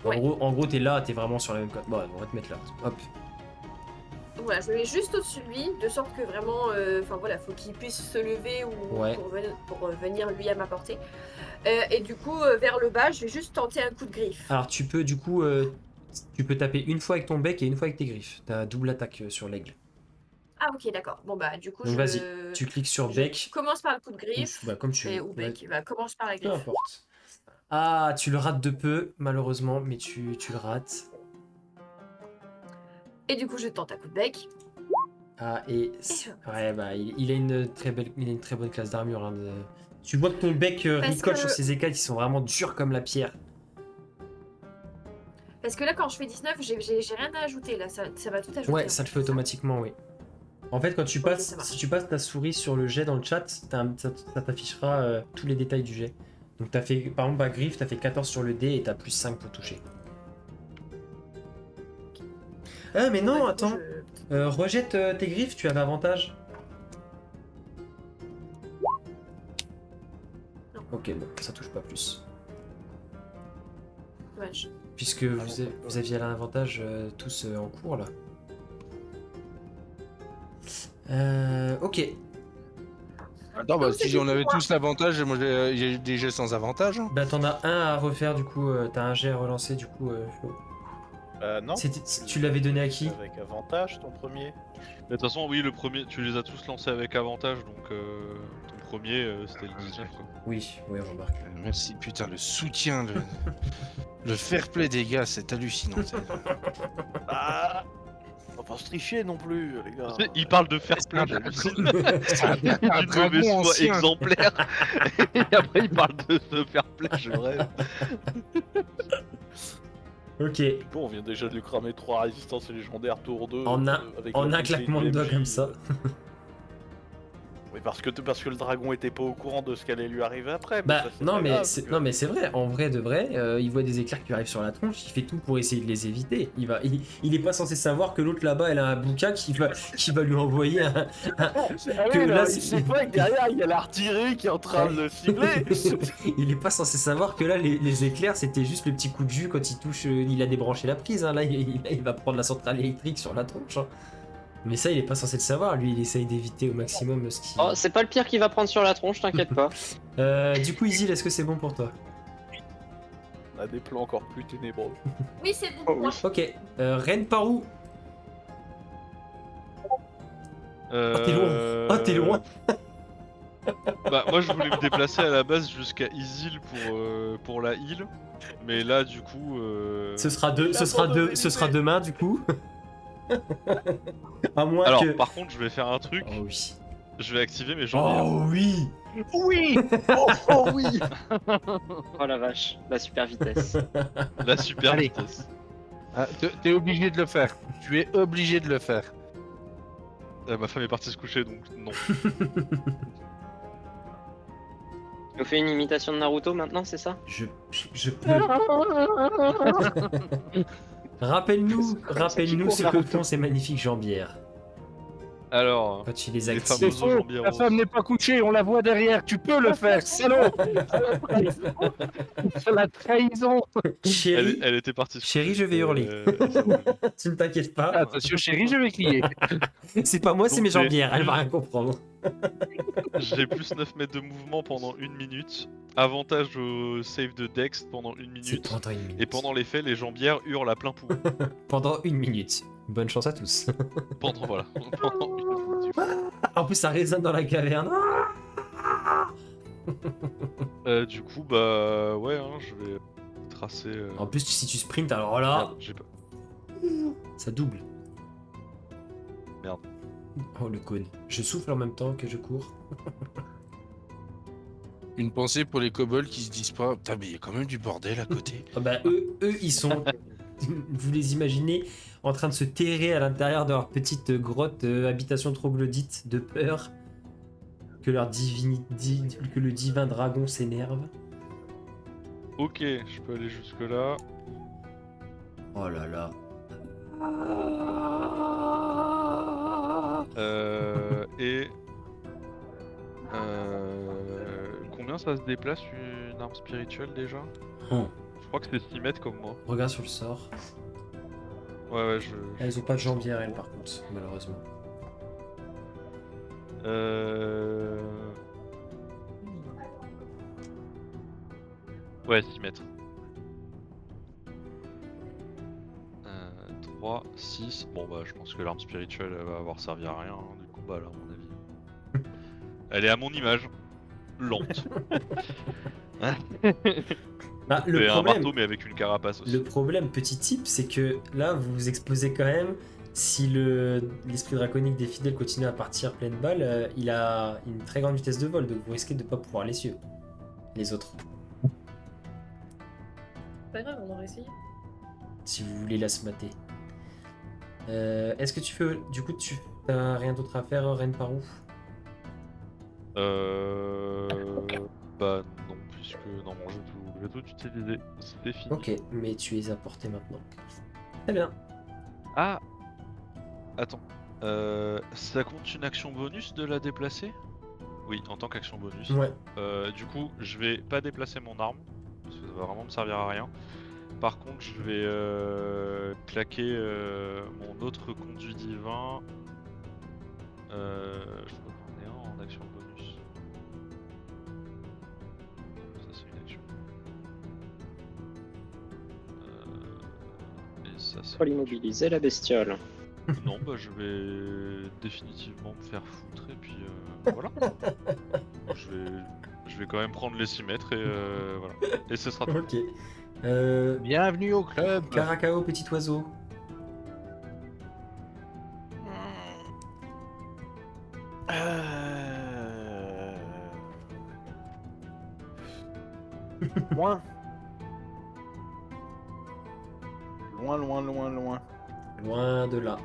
Ouais. En gros, t'es là, t'es vraiment sur la même côte. Bon, on va te mettre là. Hop. Voilà, je vais juste au-dessus de lui, de sorte que vraiment, enfin voilà, faut qu'il puisse se lever ou Ouais. pour venir lui à ma portée. Et du coup, vers le bas, je vais juste tenter un coup de griffe. Alors tu peux du coup, tu peux taper une fois avec ton bec et une fois avec tes griffes. T'as double attaque sur l'aigle. Ah ok, d'accord. Bon bah du coup, Donc vas-y, tu cliques sur je bec. commence par le coup de griffe. Bah, comme tu veux. Ou bec, bah, commence par la Peu griffe. importe. Ah, tu le rates de peu, malheureusement, mais tu le rates. Et du coup, je tente un coup de bec. Ah, et... Ouais, bah, il a une très bonne classe d'armure. Hein, Tu vois que ton bec Parce ricole que- sur ses écailles qui sont vraiment durs comme la pierre. Parce que là, quand je fais 19, j'ai rien à ajouter là, ça va tout ajouter. Ouais, en ça le fait, fait c'est automatiquement, oui. En fait, quand tu Ok, passes, ça marche. si tu passes ta souris sur le jet dans le chat, ça t'affichera tous les détails du jet. Donc t'as fait, par exemple, à Griffe, t'as fait 14 sur le dé et t'as plus 5 pour toucher. Ah mais non, Bah, du coup, attends, rejette tes griffes, tu avais avantage. Non. Ok, bon, ça touche pas plus. Dommage. Puisque vous aviez l'avantage tous en cours là. Ok. Attends, bah, si on avait tous l'avantage, moi j'ai des jets sans avantage. Hein. Bah t'en as un à refaire du coup, t'as un jet à relancer du coup. Flo. Non. Tu l'avais donné à qui? Avec avantage, ton premier. De toute façon, oui, le premier, tu les as tous lancés avec avantage, donc ton premier, c'était le 19, quoi. Oui, remarque. Merci, putain, le soutien, le fair play des gars, c'est hallucinant. Ah, faut pas se tricher non plus, les gars. Tu sais, il parle de fair play, un d'une dragon mauvaise foi ancien. exemplaire, et après il parle de fair play, je rêve. Ok. Bon, on vient déjà de lui cramer 3 résistances légendaires tour 2. En un claquement de doigts comme ça. Oui, parce que le dragon était pas au courant de ce qu'allait lui arriver après. Bah ça, c'est non pas mais grave, c'est que- non mais c'est vrai, en vrai de vrai, il voit des éclairs qui arrivent sur la tronche, il fait tout pour essayer de les éviter. Il est pas censé savoir que l'autre là-bas elle a un bouquin qui va lui envoyer un Ah que oui, là, non, c'est- il sait pas que derrière il y a l'artillerie qui est en train de le cibler. il est pas censé savoir que là les éclairs c'était juste le petit coup de jus quand il touche, il a débranché la prise. Hein. Là il va prendre la centrale électrique sur la tronche. Hein. Mais ça il est pas censé le savoir. Lui il essaye d'éviter au maximum ce qui. Oh, c'est pas le pire qui va prendre sur la tronche, t'inquiète pas. Du coup Isil, est-ce que c'est bon pour toi? On a des plans encore plus ténébreux. Oui, c'est bon Oh, pour moi. Ok. Reine par où? t'es loin. Ah, t'es loin. Bah moi je voulais me déplacer à la base jusqu'à Isil pour la heal, mais là du coup... Ce sera abandonné demain du coup. À moins Alors que. par contre je vais faire un truc, Oh oui. je vais activer mes jambes. Oh oui. Oui. Oh oui. Oh la vache, la super vitesse. La super Allez. vitesse. Ah, t'es obligé de le faire. Tu es obligé de le faire. Ma femme est partie se coucher donc non. On fait une imitation de Naruto maintenant, c'est ça? Je peux. Rappelle-nous ce que font ces magnifiques jambières Alors, quand tu les les actives. fameux faux, jambiers La roses. femme n'est pas couchée, on la voit derrière. Tu peux le faire, salaud. C'est la trahison. Chérie, Elle était partie se Chérie, coucher. je vais hurler. C'est horrible. tu ne t'inquiètes pas. Attention chérie, je vais crier. C'est pas moi, c'est Donc, mes jambières. Elle va rien comprendre. J'ai plus 9 mètres de mouvement pendant 1 minute. Avantage au save de Dex pendant 1 C'est minute. pendant une minute. Et pendant les faits, les jambières hurlent à plein poumon. Pendant une minute. Bonne chance à tous. Pendant, voilà. Pendant 1 minute. du coup. En plus, ça résonne dans la caverne. Du coup, bah ouais, hein, je vais tracer. En plus, si tu sprints, alors là, Merde, j'ai pas. ça double. Merde. Oh le cône. Je souffle en même temps que je cours. Une pensée pour les kobolds qui se disent pas, putain mais il y a quand même du bordel à côté. Ah bah, eux, ils sont. Vous les imaginez en train de se terrer à l'intérieur de leur petite grotte habitation troglodyte de peur que que le divin dragon s'énerve. Ok, je peux aller jusque là. Oh là là. Et combien ça se déplace une arme spirituelle déjà? Oh. Je crois que c'est 6 mètres comme moi. Regarde sur le sort. Ouais, Elles ont pas de jambières, elles, par contre, malheureusement. Ouais, 6 mètres. 3, 6. Bon, bah, je pense que l'arme spirituelle elle va avoir servi à rien du combat, là, à mon avis. Elle est à mon image. Lente. Bah, Et un marteau, mais avec une carapace aussi. le problème, petit tip, c'est que là, vous vous exposez quand même si l'esprit draconique des fidèles continue à partir pleine balle, il a une très grande vitesse de vol, donc vous risquez de ne pas pouvoir les suivre. Les autres. Pas grave, on aurait essayé. Si vous voulez la smatter. Est-ce que tu fais... Du coup, tu n'as rien d'autre à faire, Ren Parou? Bah non, puisque normalement je vais tout utiliser. C'était fini. Ok, mais tu es à portée maintenant. Très bien. Ah, attends. Ça compte une action bonus de la déplacer? Oui, en tant qu'action bonus. Ouais. Du coup, je vais pas déplacer mon arme, parce que ça va vraiment me servir à rien. Par contre, je vais claquer mon autre conduit divin. Je crois que j'en ai un en action bonus. Ça, c'est une action. Et ça, c'est. Faut l'immobiliser la bestiole. Non, bah je vais définitivement me faire foutre et puis voilà. Je vais quand même prendre les 6 mètres et voilà. Et ce sera tout. Ok. Bienvenue au club. Caracao, petit oiseau. Loin. Loin. Loin de là.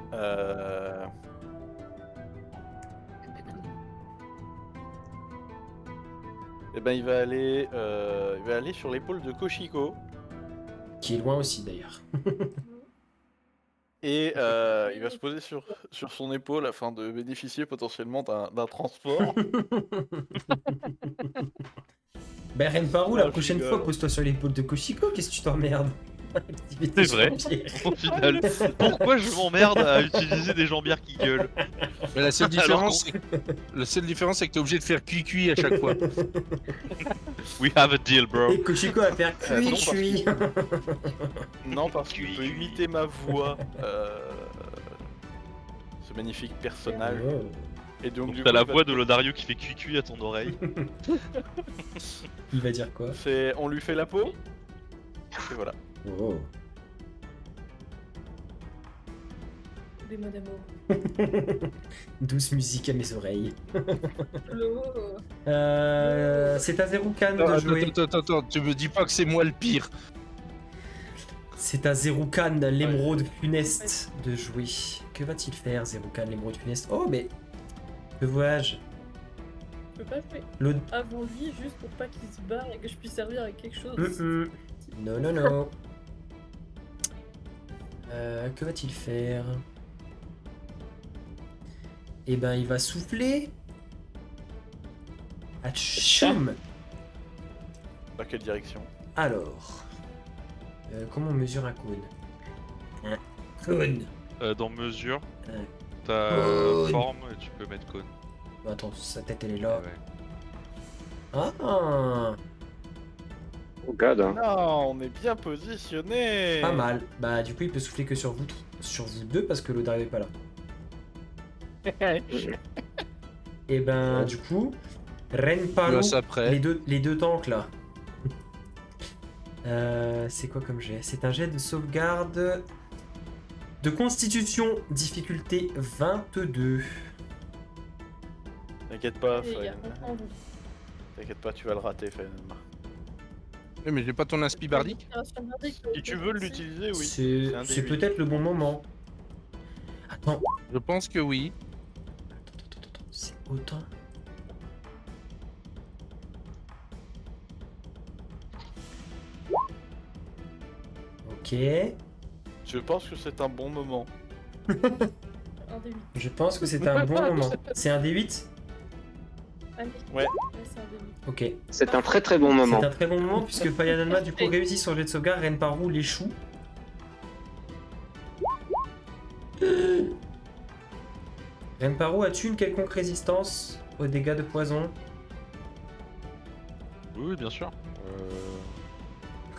Eh ben il va aller sur l'épaule de Koshiko Qui est loin aussi d'ailleurs. et il va se poser sur son épaule afin de bénéficier potentiellement d'un transport. Ben Ren Parou, Ah, la je prochaine rigole. fois, pose-toi sur l'épaule de Koshiko, qu'est-ce que tu t'emmerdes? C'est vrai. Au final, pourquoi je m'emmerde à utiliser des jambières qui gueulent? Mais la seule différence, c'est que t'es obligé de faire cuit à chaque fois. We have a deal, bro. Et Koshiko va faire non, cuit. Non, parce qu'il peut imiter ma voix. Ce magnifique personnage. Oh. Et donc, Donc du t'as coup, la il va- voix de Lodario qui fait cuit à ton oreille. Il va dire quoi? on lui fait la peau. Et voilà. Oh. Des mots d'amour. Douce musique à mes oreilles. Oh. C'est à Zeroukan de jouer. Attends, tu me dis pas que c'est moi le pire. C'est à Zeroukan, l'émeraude funeste, de jouer. Que va-t-il faire, Zeroukan, l'émeraude funeste? Oh, mais... Que vois-je? Je peux pas jouer L'autre... avant lui juste pour pas qu'il se barre et que je puisse servir à quelque chose. Non, non, non. Que va-t-il faire? Eh ben, il va souffler. Atchoum. Dans quelle direction? Alors... comment on mesure un cône? Un cône. Dans mesure, Ouais. t'as Cône. forme et tu peux mettre cône. Attends, sa tête elle est là. Ouais. Ah, Oh god. Non, on est bien positionné. pas mal. Bah du coup il peut souffler que sur vous deux parce que l'autre est pas là. Et ben du coup, Ren Palo, Gosse après. les deux tanks là. C'est quoi comme jet? C'est un jet de sauvegarde de constitution, difficulté 22. T'inquiète pas, Les gars, Fayen. on prend vous. T'inquiète pas, tu vas le rater, Fayen. Oui, mais j'ai pas ton inspi bardique. Si tu veux l'utiliser, oui. C'est un c'est D8. peut-être le bon moment. Attends, Je pense que oui. attends, c'est autant. Ok, Je pense que c'est un bon moment. Un des 8. je pense que c'est un bon moment. C'est un D8? Allez. Ouais. C'est un des 8. Ok. C'est un très très bon moment. C'est un très bon moment puisque Payanama du coup réussit son jet de sauvegarde, Ren Parou l'échoue. Ren Parou, as-tu une quelconque résistance aux dégâts de poison? Oui, bien sûr.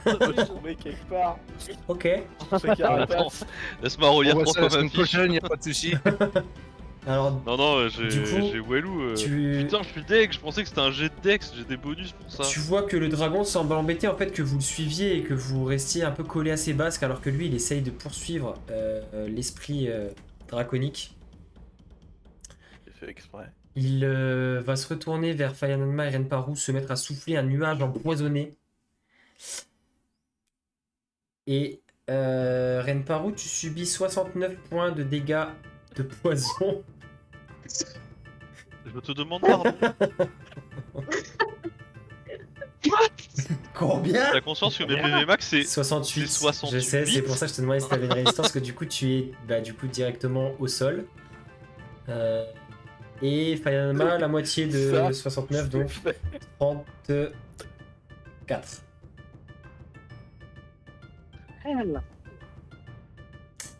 Ça doit tomber quelque part. Ok. C'est Attends, laisse-moi relire On voit 3 ça la fois ma semaine fiche. prochaine, y a pas de souci. Alors, Non, non, Du coup, j'ai Wellou. tu- Putain, je suis deg, je pensais que c'était un jet de dex, j'ai des bonus pour ça. tu vois que le dragon semble embêté en fait que vous le suiviez et que vous restiez un peu collé à ses basques alors que lui il essaye de poursuivre l'esprit draconique. J'ai fait exprès. Il va se retourner vers Fayananma et Renparu, se mettre à souffler un nuage empoisonné. Et Renparu, tu subis 69 points de dégâts de poison. Je te demande pardon. Combien? T'as conscience que mes PV max c'est 68. c'est 68. Je sais, c'est pour ça que je te demandais si t'avais une résistance, que du coup tu es directement au sol. Et Fayananma, la moitié de Ça, 69, donc c'est fait. 34.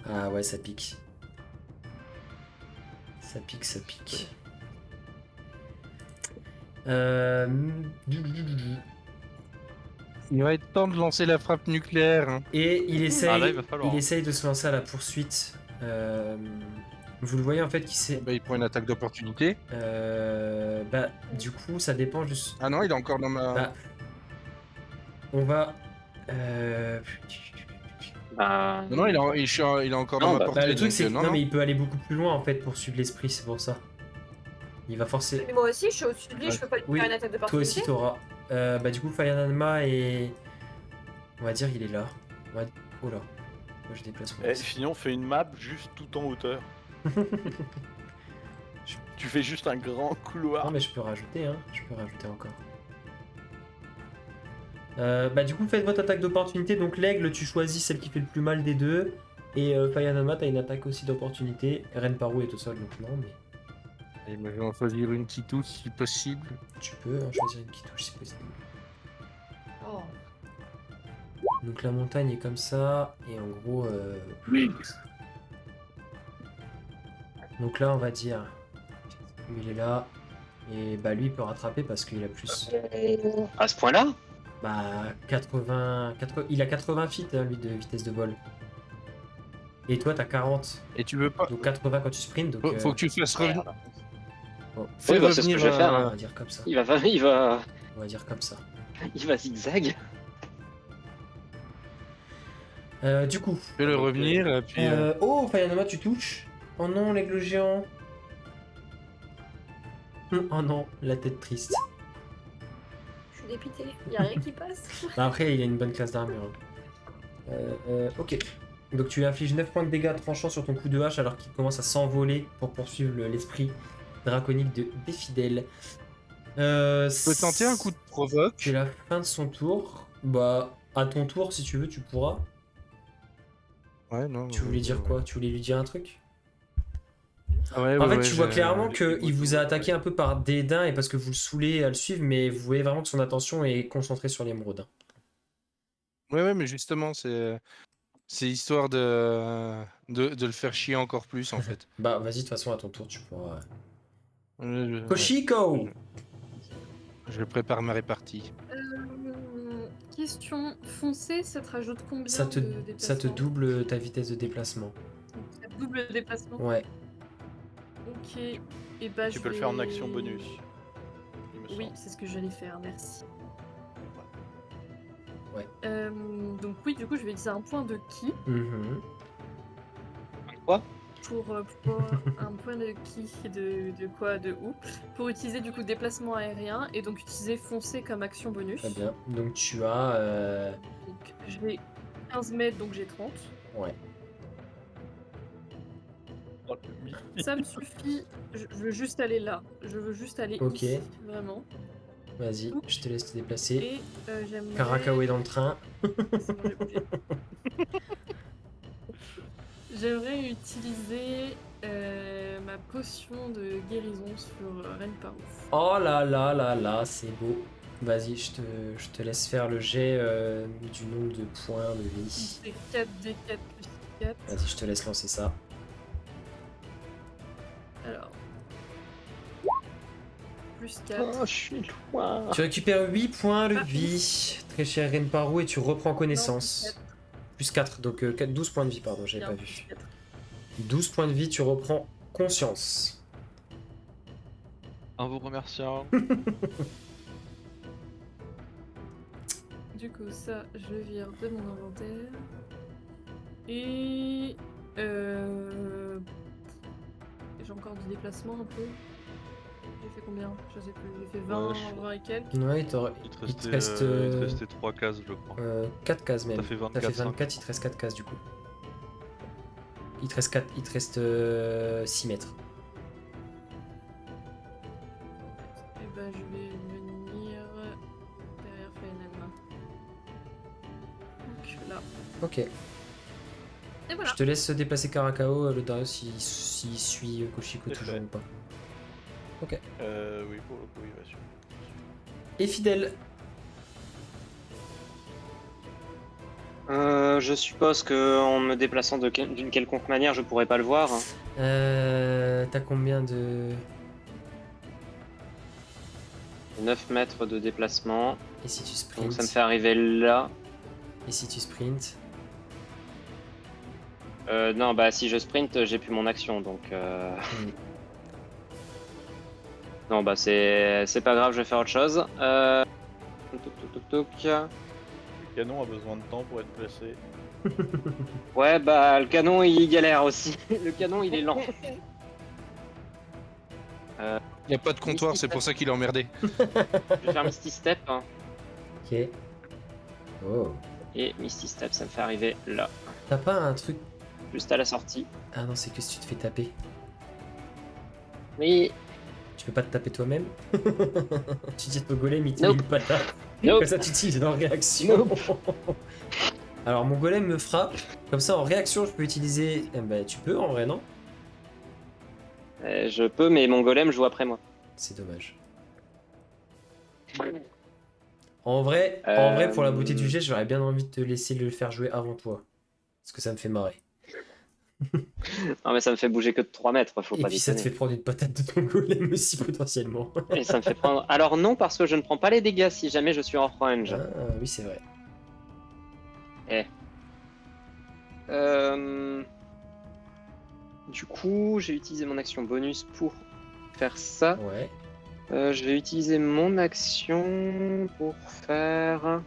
Ah ouais, ça pique. Ça pique, ça pique. Il va être temps de lancer la frappe nucléaire. Hein. Et il essaye, Ah, là, il va falloir, hein. essaye de se lancer à la poursuite. Vous le voyez en fait qui s'est... Bah, il prend une attaque d'opportunité. Bah, du coup, ça dépend juste... Ah non, il est encore dans ma. Bah, on va... Bah, Non, non, il est encore Non, dans ma bah, portée. Bah, le truc donc, c'est que non, non, non. mais il peut aller beaucoup plus loin en fait pour suivre l'esprit, c'est pour ça. Il va forcer. Mais moi aussi, je suis au-dessus de lui, je peux pas lui Oui, faire une attaque de toi aussi t'auras. Bah du coup Fayananma et... On va dire il est là. Oh là. Moi je déplace mon Eh, PC. sinon, fais une map juste tout en hauteur. Tu fais juste un grand couloir. Non mais je peux rajouter hein, je peux rajouter encore. Bah du coup faites votre attaque d'opportunité, donc l'aigle tu choisis celle qui fait le plus mal des deux. Et Fayananma t'as une attaque aussi d'opportunité. Renparu est au sol donc non mais... Et moi, je vais en choisir une qui touche si possible. Tu peux hein, choisir une qui touche si possible. Oh. Donc la montagne est comme ça, et en gros... Donc là on va dire... Lui il est là, et bah lui il peut rattraper parce qu'il a plus... à ce point-là? Bah 80... Il a 80 feet hein, lui de vitesse de vol. Et toi t'as 40, Et tu veux pas. donc 80 quand tu sprints, donc... Faut que tu fasses revenir. bon, Fais Oui, bah, c'est ce que revenir, je vais faire, on hein. va dire comme ça. Il va On va dire comme ça. zigzag. Du coup... Fais-le revenir, et puis. Oh, Fayananma, tu touches. Oh non, l'aigle géant. Oh non, la tête triste. Je suis dépité, y a rien qui passe. Bah, après, il a une bonne classe d'armure. Ok. Donc tu lui infliges 9 points de dégâts tranchants sur ton coup de hache alors qu'il commence à s'envoler pour poursuivre l'esprit draconique de Défidèle. Tu peux tenter un coup de provoque. C'est la fin de son tour. Bah, à ton tour, si tu veux, tu pourras. Ouais, non. Tu voulais dire quoi? Tu voulais lui dire un truc? Ouais, En ouais, fait, tu vois j'ai- clairement qu'il vous a attaqué un peu par dédain et parce que vous le saoulez à le suivre, mais vous voyez vraiment que son attention est concentrée sur l'émeraude. Ouais, mais justement, c'est histoire de le faire chier encore plus, en fait. Bah, vas-y, de toute façon, à ton tour, tu pourras. Ouais. Koshiko! Je prépare ma répartie. Question foncé, ça te rajoute combien Ça te, de ça te déplacement? double ta vitesse de déplacement. Ça double le déplacement. Ouais. Ok. Et bah, Tu je peux le faire en vais- action bonus. Il me Oui, semble. c'est ce que j'allais faire, merci. Ouais. Donc oui, du coup, je vais utiliser un point de ki Mhm. pour un point de ki de quoi, de où, pour utiliser du coup déplacement aérien et donc utiliser foncer comme action bonus. Très bien. Donc tu as. Donc j'ai 15 mètres, donc j'ai 30. Ouais. Oh, le mythe. Ça me suffit. Je veux juste aller là. Je veux juste aller Ok. ici, vraiment. Vas-y, je te laisse te déplacer. Et j'aimerais... Karakao est dans le train. C'est bon, j'ai bougé. J'aimerais utiliser ma potion de guérison sur Renparu. Oh là là là là, c'est beau. Vas-y, je te laisse faire le jet du nombre de points de vie. C'est 4d4 plus 4. Vas-y, je te laisse lancer ça. Alors. Plus 4. je suis loin. Tu récupères 8 points de vie, très cher Renparu, et tu reprends connaissance. Plus 4, donc 12 points de vie, pardon, j'avais pas vu. 12 points de vie, tu reprends conscience. Un vous remerciant. Du coup, ça, je le vire de mon inventaire. Et j'ai encore du déplacement un peu. J'ai fait combien? Je sais plus. J'ai fait 20, Ouais, je- 20 et quelques. Ouais, Il te restait 3 cases, je crois. 4 cases même. T'as fait T'as 24, fait 24, il te reste 4 cases du coup. Il te reste 4, il te reste 6 mètres. Et ben je vais venir derrière Faenalma. Donc là. Ok. Et voilà. Je te laisse déplacer Karakao, le Darius s'il suit Koshiko C'est toujours fait. ou pas. Oui, pour le coup, il va suivre. Et Fidèle. Je suppose que en me déplaçant d'une quelconque manière, je pourrais pas le voir. T'as combien de... 9 mètres de déplacement, Et si tu donc sprints ça me fait arriver là. Et si tu sprints Non, bah si je sprint, j'ai plus mon action, donc... Hmm. Non, bah c'est pas grave, je vais faire autre chose. Toc. Le canon a besoin de temps pour être placé. Ouais, bah le canon il galère aussi. Le canon il est lent. Il n'y a pas de comptoir, c'est pour ça qu'il est emmerdé. Je vais faire Misty Step, hein. Ok. Oh. Et Misty Step, ça me fait arriver là, T'as pas un truc... juste à la sortie. Ah non, c'est que si tu te fais taper. Oui, Tu peux pas te taper toi-même. Tu dis ton golem, il te Nope. met une patate. Nope. Comme ça, tu utilises en réaction. Alors, mon golem me frappe. Comme ça, en réaction, je peux utiliser... Eh ben, tu peux, en vrai, non? je peux, mais mon golem joue après moi. C'est dommage. En vrai, pour la beauté du jet, j'aurais bien envie de te laisser le faire jouer avant toi. Parce que ça me fait marrer. Non, mais ça me fait bouger que de 3 mètres, faut Et pas puis ça te fait déconner. prendre une patate de ton golem aussi, potentiellement. Et ça me fait prendre. Alors, non, parce que je ne prends pas les dégâts si jamais je suis en range. Ah, oui, c'est vrai. Du coup, j'ai utilisé mon action bonus pour faire ça. Ouais. Je vais utiliser mon action pour faire.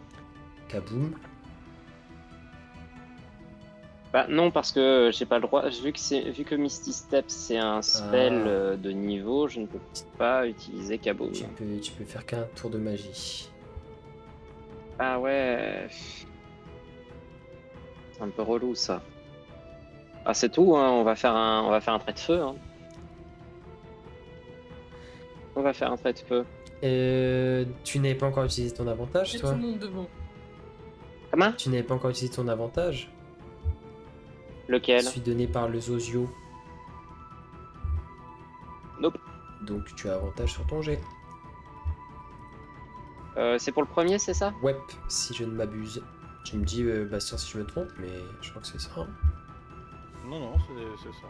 Kaboom. Bah non, parce que j'ai pas le droit. Vu que Misty Step c'est un spell de niveau, je ne peux pas utiliser Kaboom. Tu peux faire qu'un tour de magie. Ah ouais. C'est un peu relou ça. Ah c'est tout, hein. On va faire un trait de feu. Hein. On va faire un trait de feu. Tu n'avais pas encore utilisé ton avantage, J'ai tout toi? le monde devant. Comment? Tu n'avais pas encore utilisé ton avantage? Lequel? Celui donné par le Zozio. Nope. Donc tu as avantage sur ton jet. C'est pour le premier, c'est ça? Ouais, si je ne m'abuse. Tu me dis, Bastien, si je me trompe, mais je crois que c'est ça. Hein. Non, c'est ça.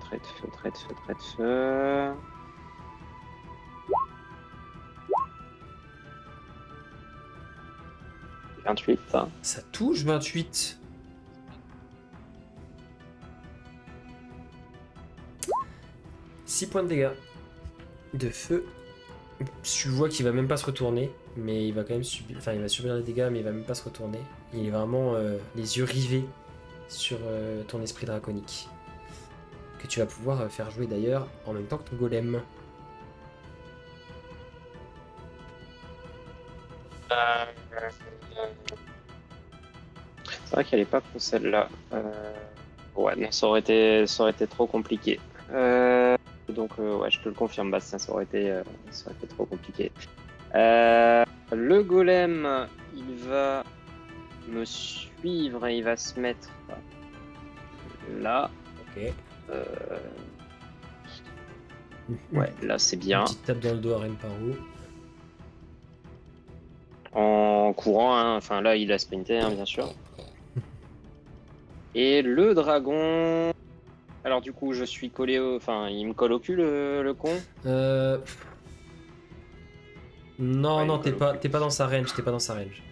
Trait de feu. 28. Hein. Ça touche 28. « 6 points de dégâts de feu. Tu vois qu'il va même pas se retourner, mais il va quand même subir. Enfin, il va subir les dégâts, mais il va même pas se retourner. Il est vraiment les yeux rivés sur ton esprit draconique. Que tu vas pouvoir faire jouer d'ailleurs en même temps que ton golem. C'est vrai qu'elle est pas pour celle-là. Ouais, non, ça aurait été trop compliqué. Donc, ouais, je te le confirme, Bastien, ça aurait été trop compliqué. Le golem, il va me suivre et il va se mettre là. Ok. Ouais, là c'est Une bien. petite tape dans le dos à Renparo. En courant, hein. Enfin là il a sprinté, hein, bien sûr. Et le dragon. Alors du coup je suis collé au. Enfin il me colle au cul le con. Non, Ouais, non, il colle au t'es pas dans sa range, t'es pas dans sa range.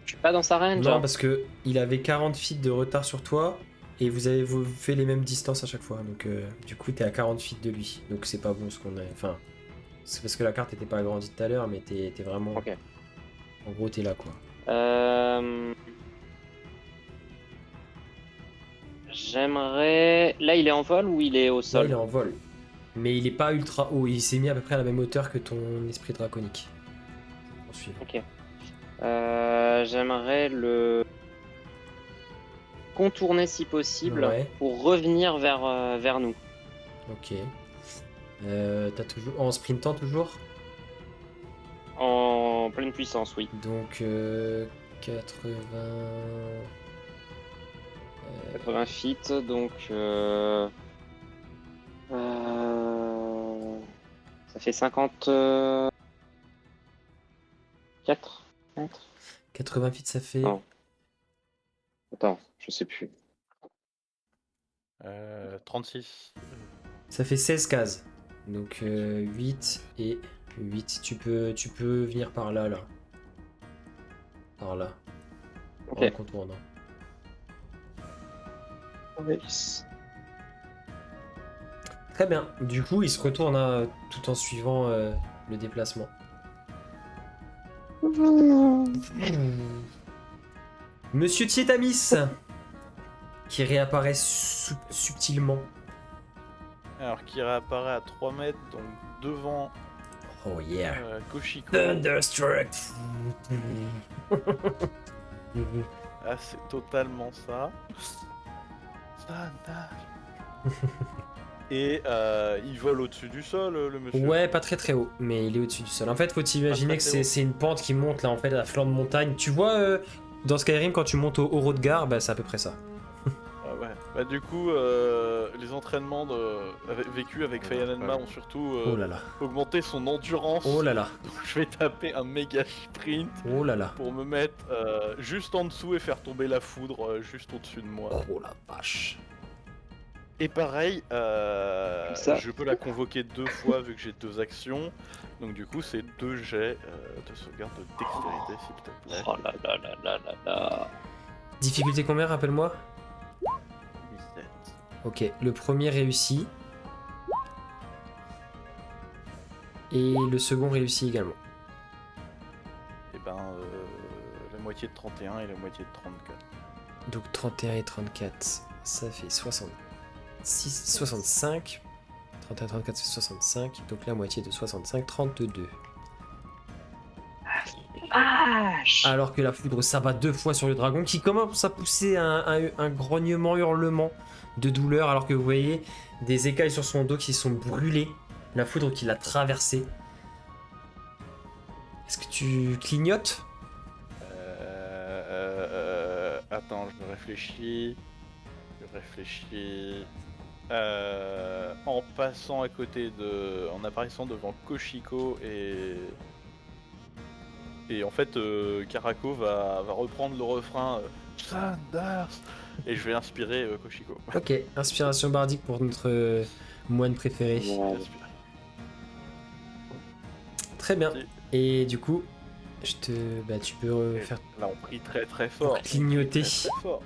Je suis pas dans sa range. Non, hein. parce que il avait 40 feet de retard sur toi et vous avez fait les mêmes distances à chaque fois. Donc, du coup, t'es à 40 feet de lui. Donc, c'est pas bon ce qu'on a. Enfin, c'est parce que la carte était pas agrandie tout à l'heure, mais t'es vraiment. Ok. En gros, t'es là quoi. J'aimerais... Là, il est en vol ou il est au Là, sol? il est en vol. Mais il est pas ultra haut, il s'est mis à peu près à la même hauteur que ton esprit draconique. En suivant. Ok. J'aimerais le contourner si possible Ouais. pour revenir vers nous. Ok. T'as toujours... En sprintant toujours? En pleine puissance, oui. Donc 80... 80 feet, donc... ça fait 54 mètres. 80 feet, ça fait... Non. Attends, je sais plus. 36. Ça fait 16 cases. Donc 8 et 8. Tu peux venir par là, là. Par là. Ok. En contournant. Très bien. Du coup, il se retourne hein, tout en suivant le déplacement. Monsieur Tietamis qui réapparaît subtilement. Alors qui réapparaît à 3 mètres, donc devant Oh yeah. Koshiko. Thunderstruck. Ah, c'est totalement ça. Et il vole au-dessus du sol, le monsieur. Ouais, pas très très haut, mais il est au-dessus du sol. En fait, faut t'imaginer que très haut. c'est une pente qui monte là, en fait, à la flanc de montagne. Tu vois, dans Skyrim, quand tu montes au Hrodgar, bah c'est à peu près ça. Ah ouais. Bah du coup, les entraînements vécus avec Fayanenma ont surtout Oh là là. augmenté son endurance. Oh là là. Donc je vais taper un méga sprint Oh là là. pour me mettre juste en dessous et faire tomber la foudre juste au-dessus de moi. Oh la vache. Et pareil, Ça. je peux la convoquer 2 fois vu que j'ai 2 actions. Donc du coup, c'est 2 jets de sauvegarde de dextérité, s'il te plaît. Oh là là là là là là. Difficulté combien, rappelle-moi? 17. Ok, le premier réussit. Et le second réussit également. Et ben, la moitié de 31 et la moitié de 34. Donc 31 et 34, ça fait 65. 31 et 34, c'est 65. Donc la moitié de 65, 32. Alors que la foudre s'abat 2 fois sur le dragon qui commence à pousser un grognement, hurlement de douleur alors que vous voyez des écailles sur son dos qui sont brûlées. La foudre qui l'a traversé. Est-ce que tu clignotes? Attends, je réfléchis. En passant à côté de... En apparaissant devant Koshiko et en fait, Karako va reprendre le refrain Sanders et je vais inspirer Koshiko. Ok, inspiration bardique pour notre moine préféré. Ouais. Très bien. Si. Et du coup, tu peux faire Là, on prie très très fort. clignoter. Très fort.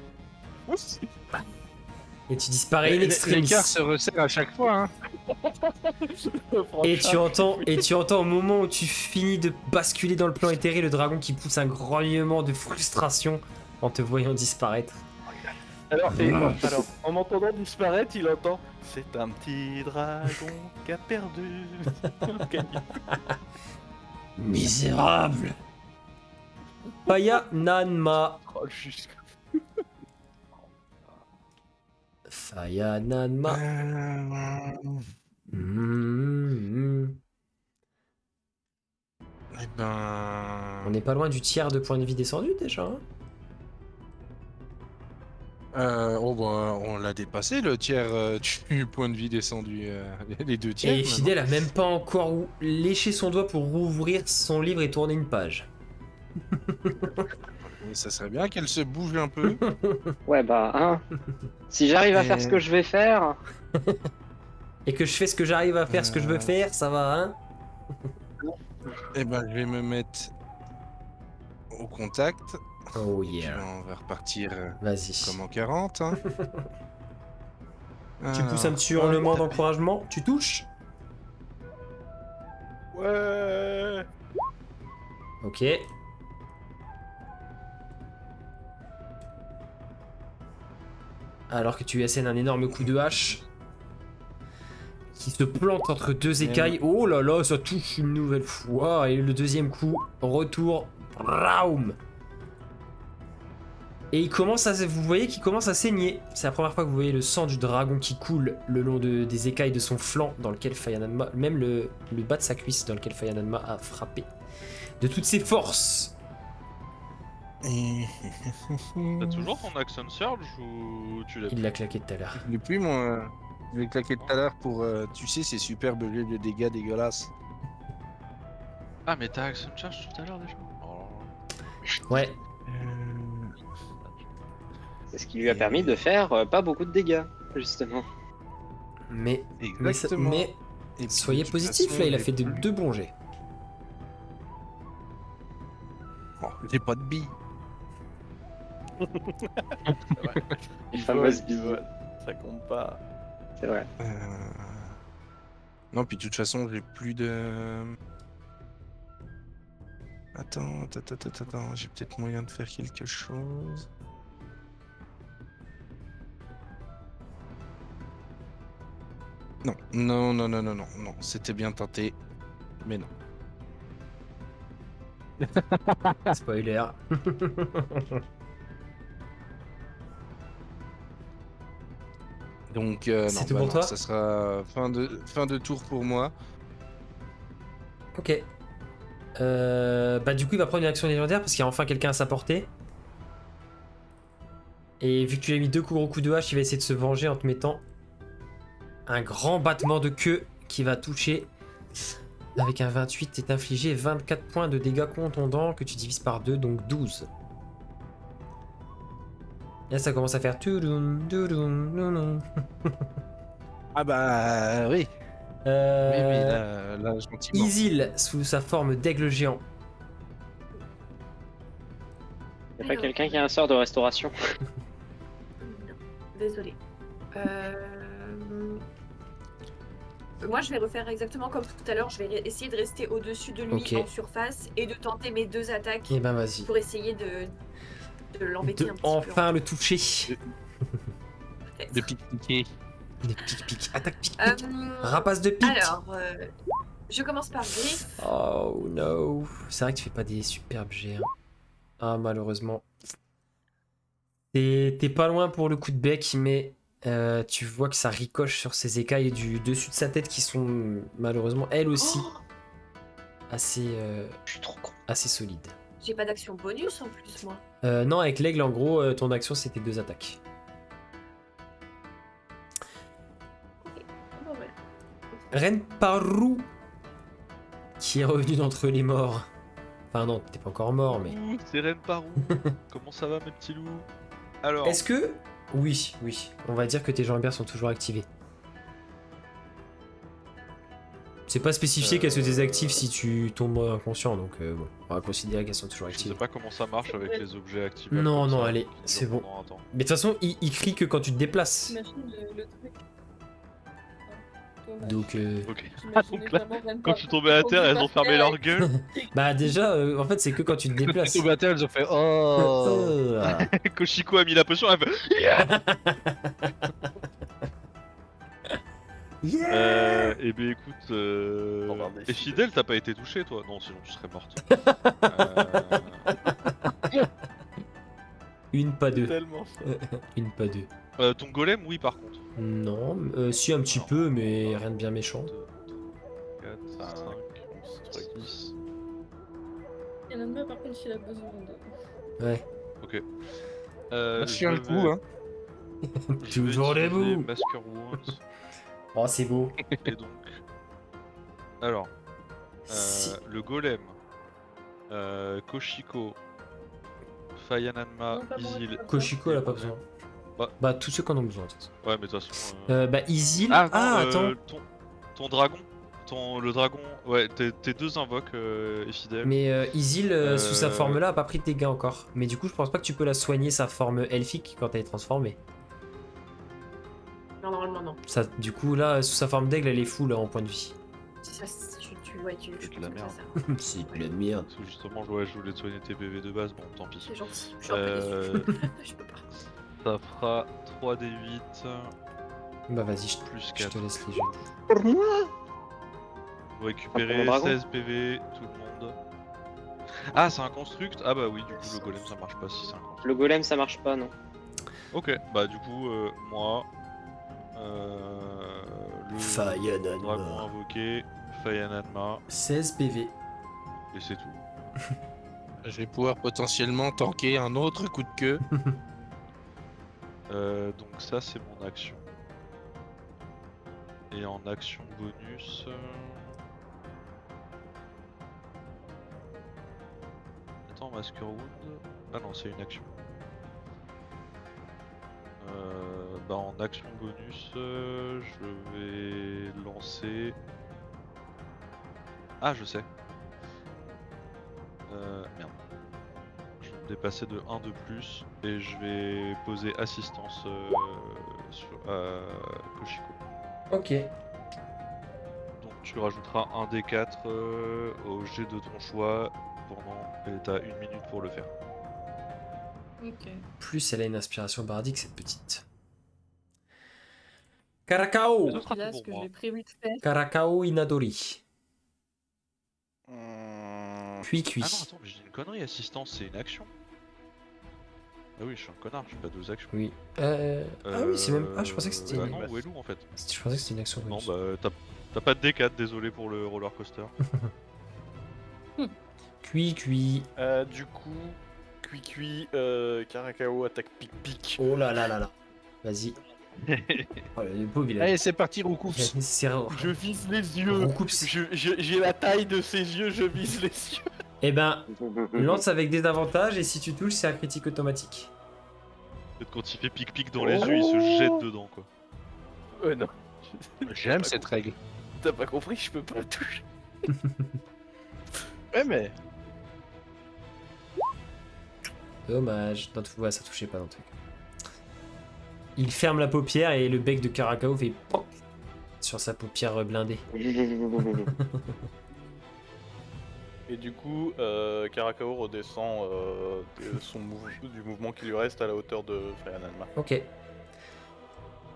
Et tu disparais in extremis. L'écart se resserre à chaque fois. Hein. Et tu entends au moment où tu finis de basculer dans le plan éthéré, le dragon qui pousse un grognement de frustration en te voyant disparaître. Alors, en m'entendant disparaître, il entend c'est un petit dragon qui a perdu. Misérable. Paya Nanma. Oh, juste... Faya Nanma. Eh ben... On n'est pas loin du tiers de points de vie descendu déjà. Hein. Oh bah, on l'a dépassé le tiers du point de vie descendu, les 2 tiers. Et maintenant. Fidel a même pas encore léché son doigt pour rouvrir son livre et tourner une page. Et ça serait bien qu'elle se bouge un peu. Ouais, bah, hein. Si j'arrive à faire ce que je vais faire. Et que je fais ce que j'arrive à faire, ce que je veux faire, ça va, hein? Eh ben, je vais me mettre au contact. Oh Et puis, yeah. on va repartir Vas-y. comme en 40. Hein. Tu pousses un petit hurlement d'encouragement, tu touches? Ouais. Ok. alors que tu lui assènes un énorme coup de hache qui se plante entre deux écailles. Oh là là, ça touche une nouvelle fois. Et le deuxième coup, retour. Raum. Et vous voyez qu'il commence à saigner. C'est la première fois que vous voyez le sang du dragon qui coule le long des écailles de son flanc dans lequel Fayananma, même le bas de sa cuisse dans lequel Fayananma a frappé de toutes ses forces. T'as toujours ton action surge ou tu l'as Il l'a claqué tout à l'heure. Je l'ai plus, moi. Je l'ai claqué tout à l'heure pour. Tu sais, ces superbes jets de dégâts dégueulasses. Ah, mais t'as action charge tout à l'heure déjà. Oh. Ouais. C'est ce qui lui a permis de faire pas beaucoup de dégâts, justement. Mais Exactement. mais Et puis, soyez de toute positif, façon, là, il a j'ai fait plus- deux bons jets. Oh, j'ai pas de billes. Une fameuse bille. Ça compte pas. C'est vrai. Non, puis de toute façon, j'ai plus de. Attends, j'ai peut-être moyen de faire quelque chose. Non, c'était bien tenté, mais non. Spoiler. Donc, C'est non, tout bah pour non, toi ça sera fin de tour pour moi. Ok. Bah du coup il va prendre une action légendaire parce qu'il y a enfin quelqu'un à sa portée. Et vu que tu lui as mis deux gros coups de hache, il va essayer de se venger en te mettant un grand battement de queue qui va toucher. Avec un 28, t'es infligé 24 points de dégâts contondants que tu divises par 2, donc 12. Et là ça commence à faire toudoum, toudoum, toudoum. Ah bah oui. Oui, là, gentiment. Isil, sous sa forme d'aigle géant, Y'a pas quelqu'un qui a un sort de restauration? Non, désolé. Moi, je vais refaire exactement comme tout à l'heure. Je vais essayer de rester au-dessus de lui Ok. en surface et de tenter mes deux attaques et ben vas-y. pour essayer de l'embêter un petit peu. Enfin le toucher. peut-être. De pique-piquer. Des pique-pique, attaque pique-pique. Euh, Rapace de pique. Alors, je commence par griffe. Oh no. C'est vrai que tu fais pas des superbes jets. Hein. Ah malheureusement. T'es pas loin pour le coup de bec, mais tu vois que ça ricoche sur ses écailles du dessus de sa tête qui sont malheureusement elles aussi Oh, assez, Je suis trop con. assez solides. j'ai pas d'action bonus en plus, moi. Non, avec l'aigle en gros, ton action c'était 2 attaques. Bon, ouais. Renparu qui est revenu d'entre les morts. Enfin non, t'es pas encore mort, mais... Ouh, c'est Reine Parou. Comment ça va, mes petits loups? Alors, Est-ce que... Oui, on va dire que tes jambières sont toujours activées. C'est pas spécifié qu'elles se désactivent si tu tombes inconscient, donc bon, on va considérer qu'elles sont toujours je sais activées. pas comment ça marche avec les objets activés. Non, comme non, ça, allez, qui c'est durent bon. pendant un temps. Mais de toute façon, il crie que quand tu te déplaces. T'imagines le truc. Donc, Ok. J'imaginais Donc là, vraiment Ren Quand pas- tu tombais à terre, elles ont fermé leur gueule. bah déjà, en fait, c'est que quand tu te déplaces. Au bataille, elles ont fait oh. Koshiko a mis la potion, elle fait... Yeah. Eh ben écoute, On va en décider. et fidèle, t'as pas été touché toi? Non, sinon tu serais morte. Une, pas deux. Tellement ça. Une, pas deux. Ton golem, oui, par contre. Non, si un petit peu, mais rien de bien méchant. 4, 5, 6. Il y en a même par contre s'il a besoin de. Ouais. Ok. Je tiens le coup, hein. Toujours debout. Masker Wounds. Oh, c'est beau. Et donc. Alors. Si- Le golem. Koshiko. Fayananma, Non, pas moi, Isil. pas moi. Koshiko, elle a pas besoin. Bah. Bah, tous ceux qui en ont besoin, de toute façon. Ouais, mais de toute façon. Bah, Isil. Ah, Ah, attends. Ton dragon. Le dragon. Ouais, tes deux invoques et fidèles. Mais Isil, sous sa Euh. forme là, a pas pris de dégâts encore. Mais du coup, je pense pas que tu peux la soigner, sa forme elfique, quand elle est transformée. Non, normalement, non. Ça, du coup, là, sous sa forme d'aigle, elle est full en point de vie. C'est ça, ouais, tu C'est de la tu fais merde. ça. C'est de la merde. Parce que justement, je voulais te soigner tes PV de base, bon, tant pis. C'est gentil. Je suis un peu déçue. Je peux pas. Ça fera 3d8 Bah vas-y, plus je 4. te laisse les jeux. Pour moi Vous récupérez Ah, pour mon dragon 16 PV, tout le monde. Ah, c'est un construct? Ah bah oui, du coup le golem ça marche pas si c'est un construct. Le golem, ça marche pas, non. Ok, bah du coup, moi, le Fayananma. dragon invoqué, Fayananma, 16 PV. et c'est tout. Je vais pouvoir potentiellement tanker un autre coup de queue. Donc ça c'est mon action. Et en action bonus... Attends, Masker Wound... Ah non, c'est une action. Bah en action bonus, je vais lancer... Ah, je sais. Merde. Je vais me dépasser de 1 de plus et je vais poser assistance sur Koshiko. Ok. Donc tu rajouteras un D4 au jet de ton choix et t'as 1 minute pour le faire. Ok. Plus elle a une inspiration bardique, cette petite. Karakao. Ce sera Là, tout ce pour que moi. j'ai prévu de faire. Karakao Inadori. Puis Ah non, cuit. attends, mais j'ai une connerie, assistance c'est une action. Ah oui, je suis un connard, je fais pas 2 actions. Oui. Ah oui, c'est même. Ah, je pensais que c'était Bah une. non, Wellou en fait. Je pensais que c'était une action Non, bonus. bah t'as pas de D4, désolé pour le roller coaster. Cuit. Du coup, cuit, Karakao attaque pic-pic. Oh là là là là. Vas-y. Oh, le pauvre, il a. Allez, c'est parti, Roucoups. C'est Je vise les yeux. Roucoups. J'ai la taille de ses yeux, je vise les yeux. Eh ben, lance avec des avantages et si tu touches, c'est un critique automatique. Peut-être quand il fait pic-pic dans les yeux, il se jette dedans quoi. Non. J'aime cette règle. T'as pas compris, je peux pas le toucher. Ouais, mais. Dommage. Dans tout... ouais, ça touchait pas dans le truc. Il ferme la paupière et le bec de Karakao fait pop sur sa paupière blindée. Et du coup, Karakao redescend du mouvement qui lui reste à la hauteur de Fayananma. Ok.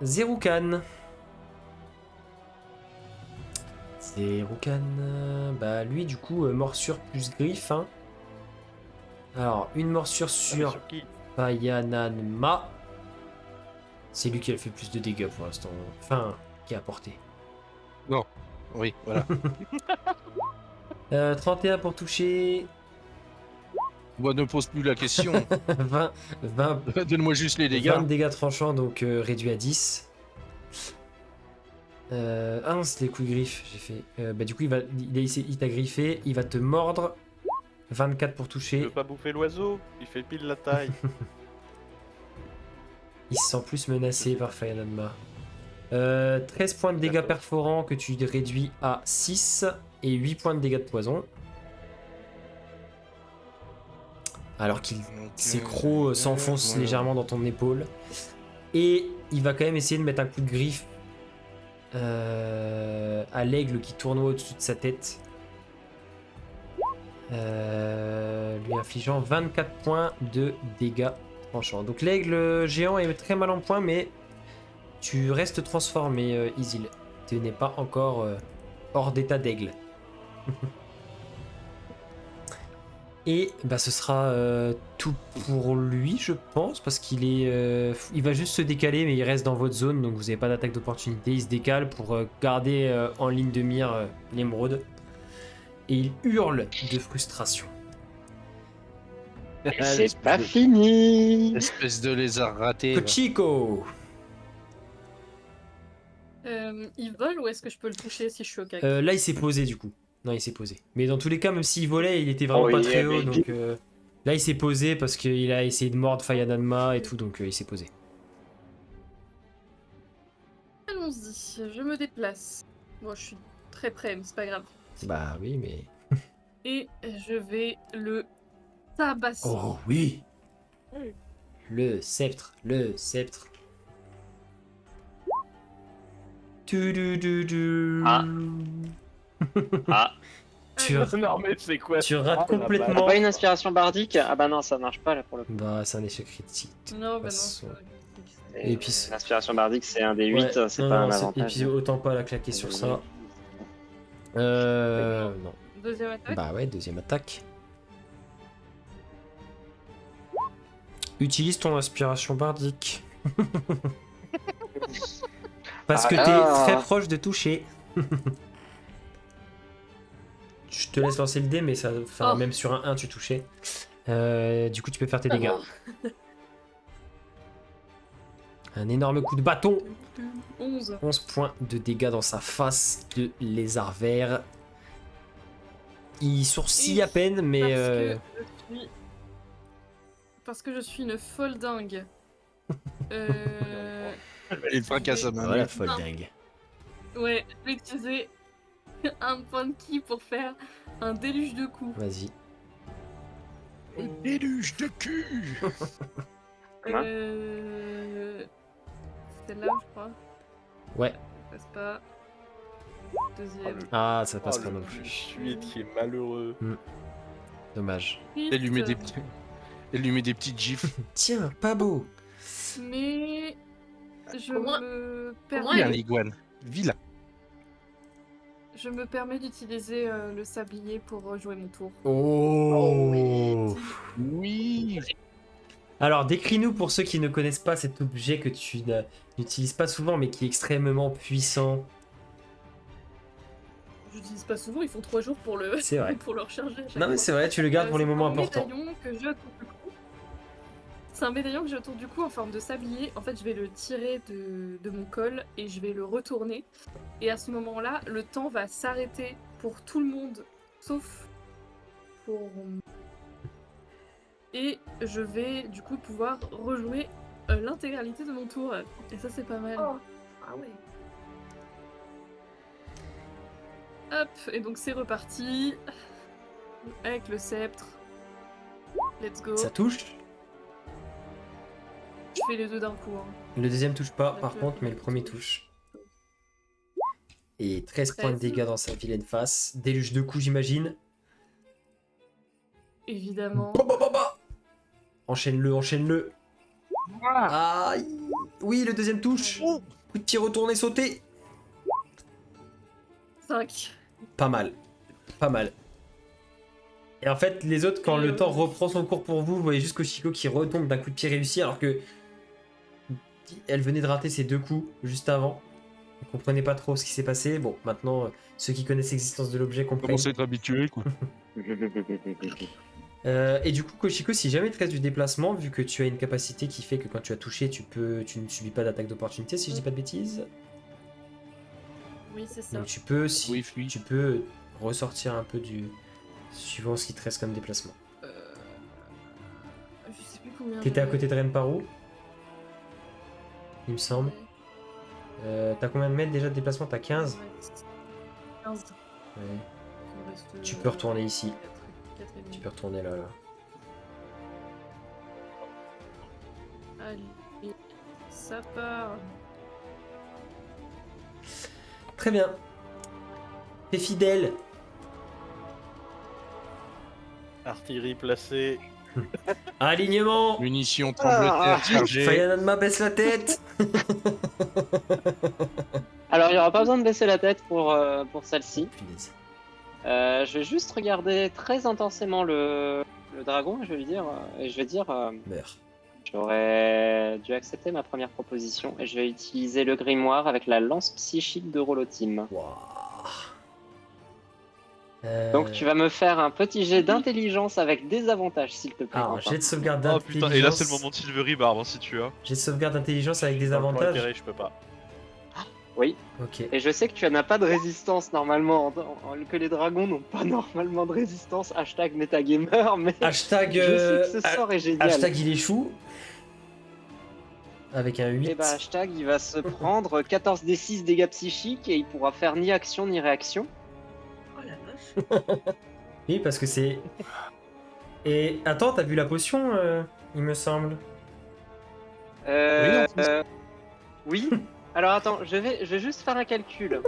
Zeroukan. Zeroukan. Bah lui du coup morsure plus griffe. Hein. Alors une morsure sur qui Fayananma. C'est lui qui a fait plus de dégâts pour l'instant. Enfin, qui a apporté. Oui, voilà. 31 pour toucher. Moi, ne pose plus la question. 20 Donne-moi juste les dégâts. 20 dégâts tranchants, donc réduit à 10. Ah non, c'était les coups de griffe, j'ai fait. Bah du coup, il t'a griffé, il va te mordre. 24 pour Il toucher. veut pas bouffer l'oiseau, il fait pile la taille. Il se sent plus menacé par Fayananma. 13 points de dégâts D'accord. perforants que tu réduis à 6 et 8 points de dégâts de poison. Alors qu'il ses crocs s'enfoncent légèrement dans ton épaule. Et il va quand même essayer de mettre un coup de griffe à l'aigle qui tournoie au-dessus de sa tête. Lui infligeant 24 points de dégâts tranchants. Donc l'aigle géant est très mal en point, mais tu restes transformé, Isil. Tu n'es pas encore hors d'état d'aigle. Et bah ce sera tout pour lui, je pense, parce qu'il est, il va juste se décaler, mais il reste dans votre zone, donc vous n'avez pas d'attaque d'opportunité. Il se décale pour garder en ligne de mire l'émeraude. Et il hurle de frustration. C'est pas fini. Espèce de lézard raté. va. Kochiko. Il vole ou est-ce que je peux le toucher si je suis au cac? Là, il s'est posé du coup. Non, il s'est posé. Mais dans tous les cas, même s'il volait, il était vraiment Oh, pas il très est haut. baby. Donc là, il s'est posé parce qu'il a essayé de mordre Fayananma et tout, donc il s'est posé. Allons-y, je me déplace. Moi, je suis très près, mais c'est pas grave. Bah oui, mais. Et je vais le tabasser. Oh oui. Le sceptre, le sceptre. Ah. Ah. Tu, Non mais c'est quoi tu ça, rates la complètement. Pas une inspiration bardique? Ah bah non, ça marche pas là pour le coup. Bah, c'est un échec critique. Non, bah non. façon. c'est vrai. Et puis, L'inspiration bardique, c'est un des 8, ouais, c'est non, pas non, un et avantage. puis autant pas la claquer sur ça. Non. Deuxième attaque. Bah ouais, deuxième attaque. Utilise ton inspiration bardique. Parce que t'es Ah. très proche de toucher. Je te laisse lancer le dé, mais ça, enfin, Oh. même sur un 1, tu touchais. Du coup, tu peux faire tes dégâts. Un énorme coup de bâton. 11. 11 points de dégâts dans sa face de lézard vert. Il sourcille à peine, mais... Parce que je suis une folle dingue. Il fracasse à main Voilà, nue. folle dingue. Ouais, je vais utiliser un point de ki pour faire un déluge de coups. Vas-y. Déluge de cul. Celle-là, je crois. Ouais. Ça passe pas. Deuxième. Ah, ça passe Oh, pas le non plus. suite qui est malheureux. Dommage. Elle lui met des petits... Elle lui met des petites gifles. Tiens, pas beau. Mais je Au moins- me moins, permets, Vilain, l'iguane. Vilain. je me permets d'utiliser le sablier pour rejouer mon tour. Oh. Oui. Alors, décris-nous pour ceux qui ne connaissent pas cet objet que tu n'utilises pas souvent, mais qui est extrêmement puissant. Je l'utilise pas souvent, ils font 3 jours pour le, C'est vrai. pour le recharger. à chaque Non, mais fois. c'est vrai, tu le gardes pour les C'est moments un importants. médaillon que j'ai autour du cou. C'est un médaillon que j'ai autour du cou en forme de sablier. En fait, je vais le tirer de mon col et je vais le retourner. Et à ce moment-là, le temps va s'arrêter pour tout le monde, sauf pour... Et je vais du coup pouvoir rejouer l'intégralité de mon tour. Et ça, c'est pas mal. Oh. Ah ouais. Hop, et donc c'est reparti. Avec le sceptre. Let's go. Ça touche. Je fais les deux d'un coup. Hein. Le deuxième touche pas, La par fleur contre, mais le premier touche. Et 13 points de 13. dégâts dans sa vilaine face. Déluge de coups, j'imagine. Évidemment. Enchaîne-le, enchaîne-le. Aïe. Oui, le deuxième touche. Coup de pied retourné, sauté. 5. Pas mal. Pas mal. Et en fait, les autres, quand le temps reprend son cours pour vous, vous voyez juste Koshiko qui retombe d'un coup de pied réussi, alors que elle venait de rater ses 2 coups juste avant. Vous comprenez pas trop ce qui s'est passé. Bon, maintenant, ceux qui connaissent l'existence de l'objet comprennent. Commence à être habitué, quoi. Et du coup, Koshiko, si jamais il te reste du déplacement, vu que tu as une capacité qui fait que quand tu as touché, tu ne subis pas d'attaque d'opportunité, si je dis pas de bêtises. Oui, c'est ça. Donc tu peux, Oui, oui. tu peux ressortir un peu du suivant ce qui te reste comme déplacement. Je sais plus combien. T'étais à j'avais. côté de Renparu, il me semble. T'as combien de mètres déjà de déplacement? T'as 15? 15. Ouais. Il me reste, Tu peux retourner ici. 4 et demi. Tu peux retourner là. Allez, ça part. Très bien. T'es fidèle. Artillerie placée. Alignement. Munitions tremblement chargées. Fayanadma baisse la tête. Alors, il n'y aura pas besoin de baisser la tête pour celle-ci. Punaise. Je vais juste regarder très intensément le dragon et je vais lui dire, Meurs. j'aurais dû accepter ma première proposition et je vais utiliser le grimoire avec la lance psychique de Rolotim. Wouah. Donc tu vas me faire un petit jet d'intelligence avec des avantages, s'il te plaît. Alors, Quentin. jet de sauvegarde Oh d'intelligence. putain, et là c'est le moment de Silvery Barbe si tu as. Jet de sauvegarde d'intelligence avec des Dans le plan avantages. intérêt, je peux pas. Oui, Ok. et je sais que tu n'as pas de résistance normalement, que les dragons n'ont pas normalement de résistance, hashtag metagamer, mais Hashtag. je sais que ce sort est génial. Hashtag il échoue. Avec un 8. Et bah hashtag il va se prendre 14 des 6 dégâts psychiques et il pourra faire ni action ni réaction. Oh la vache. Oui, parce que c'est. Et attends, t'as vu la potion, il me semble. Euh, Oui, en plus. oui. Alors attends, je vais juste faire un calcul.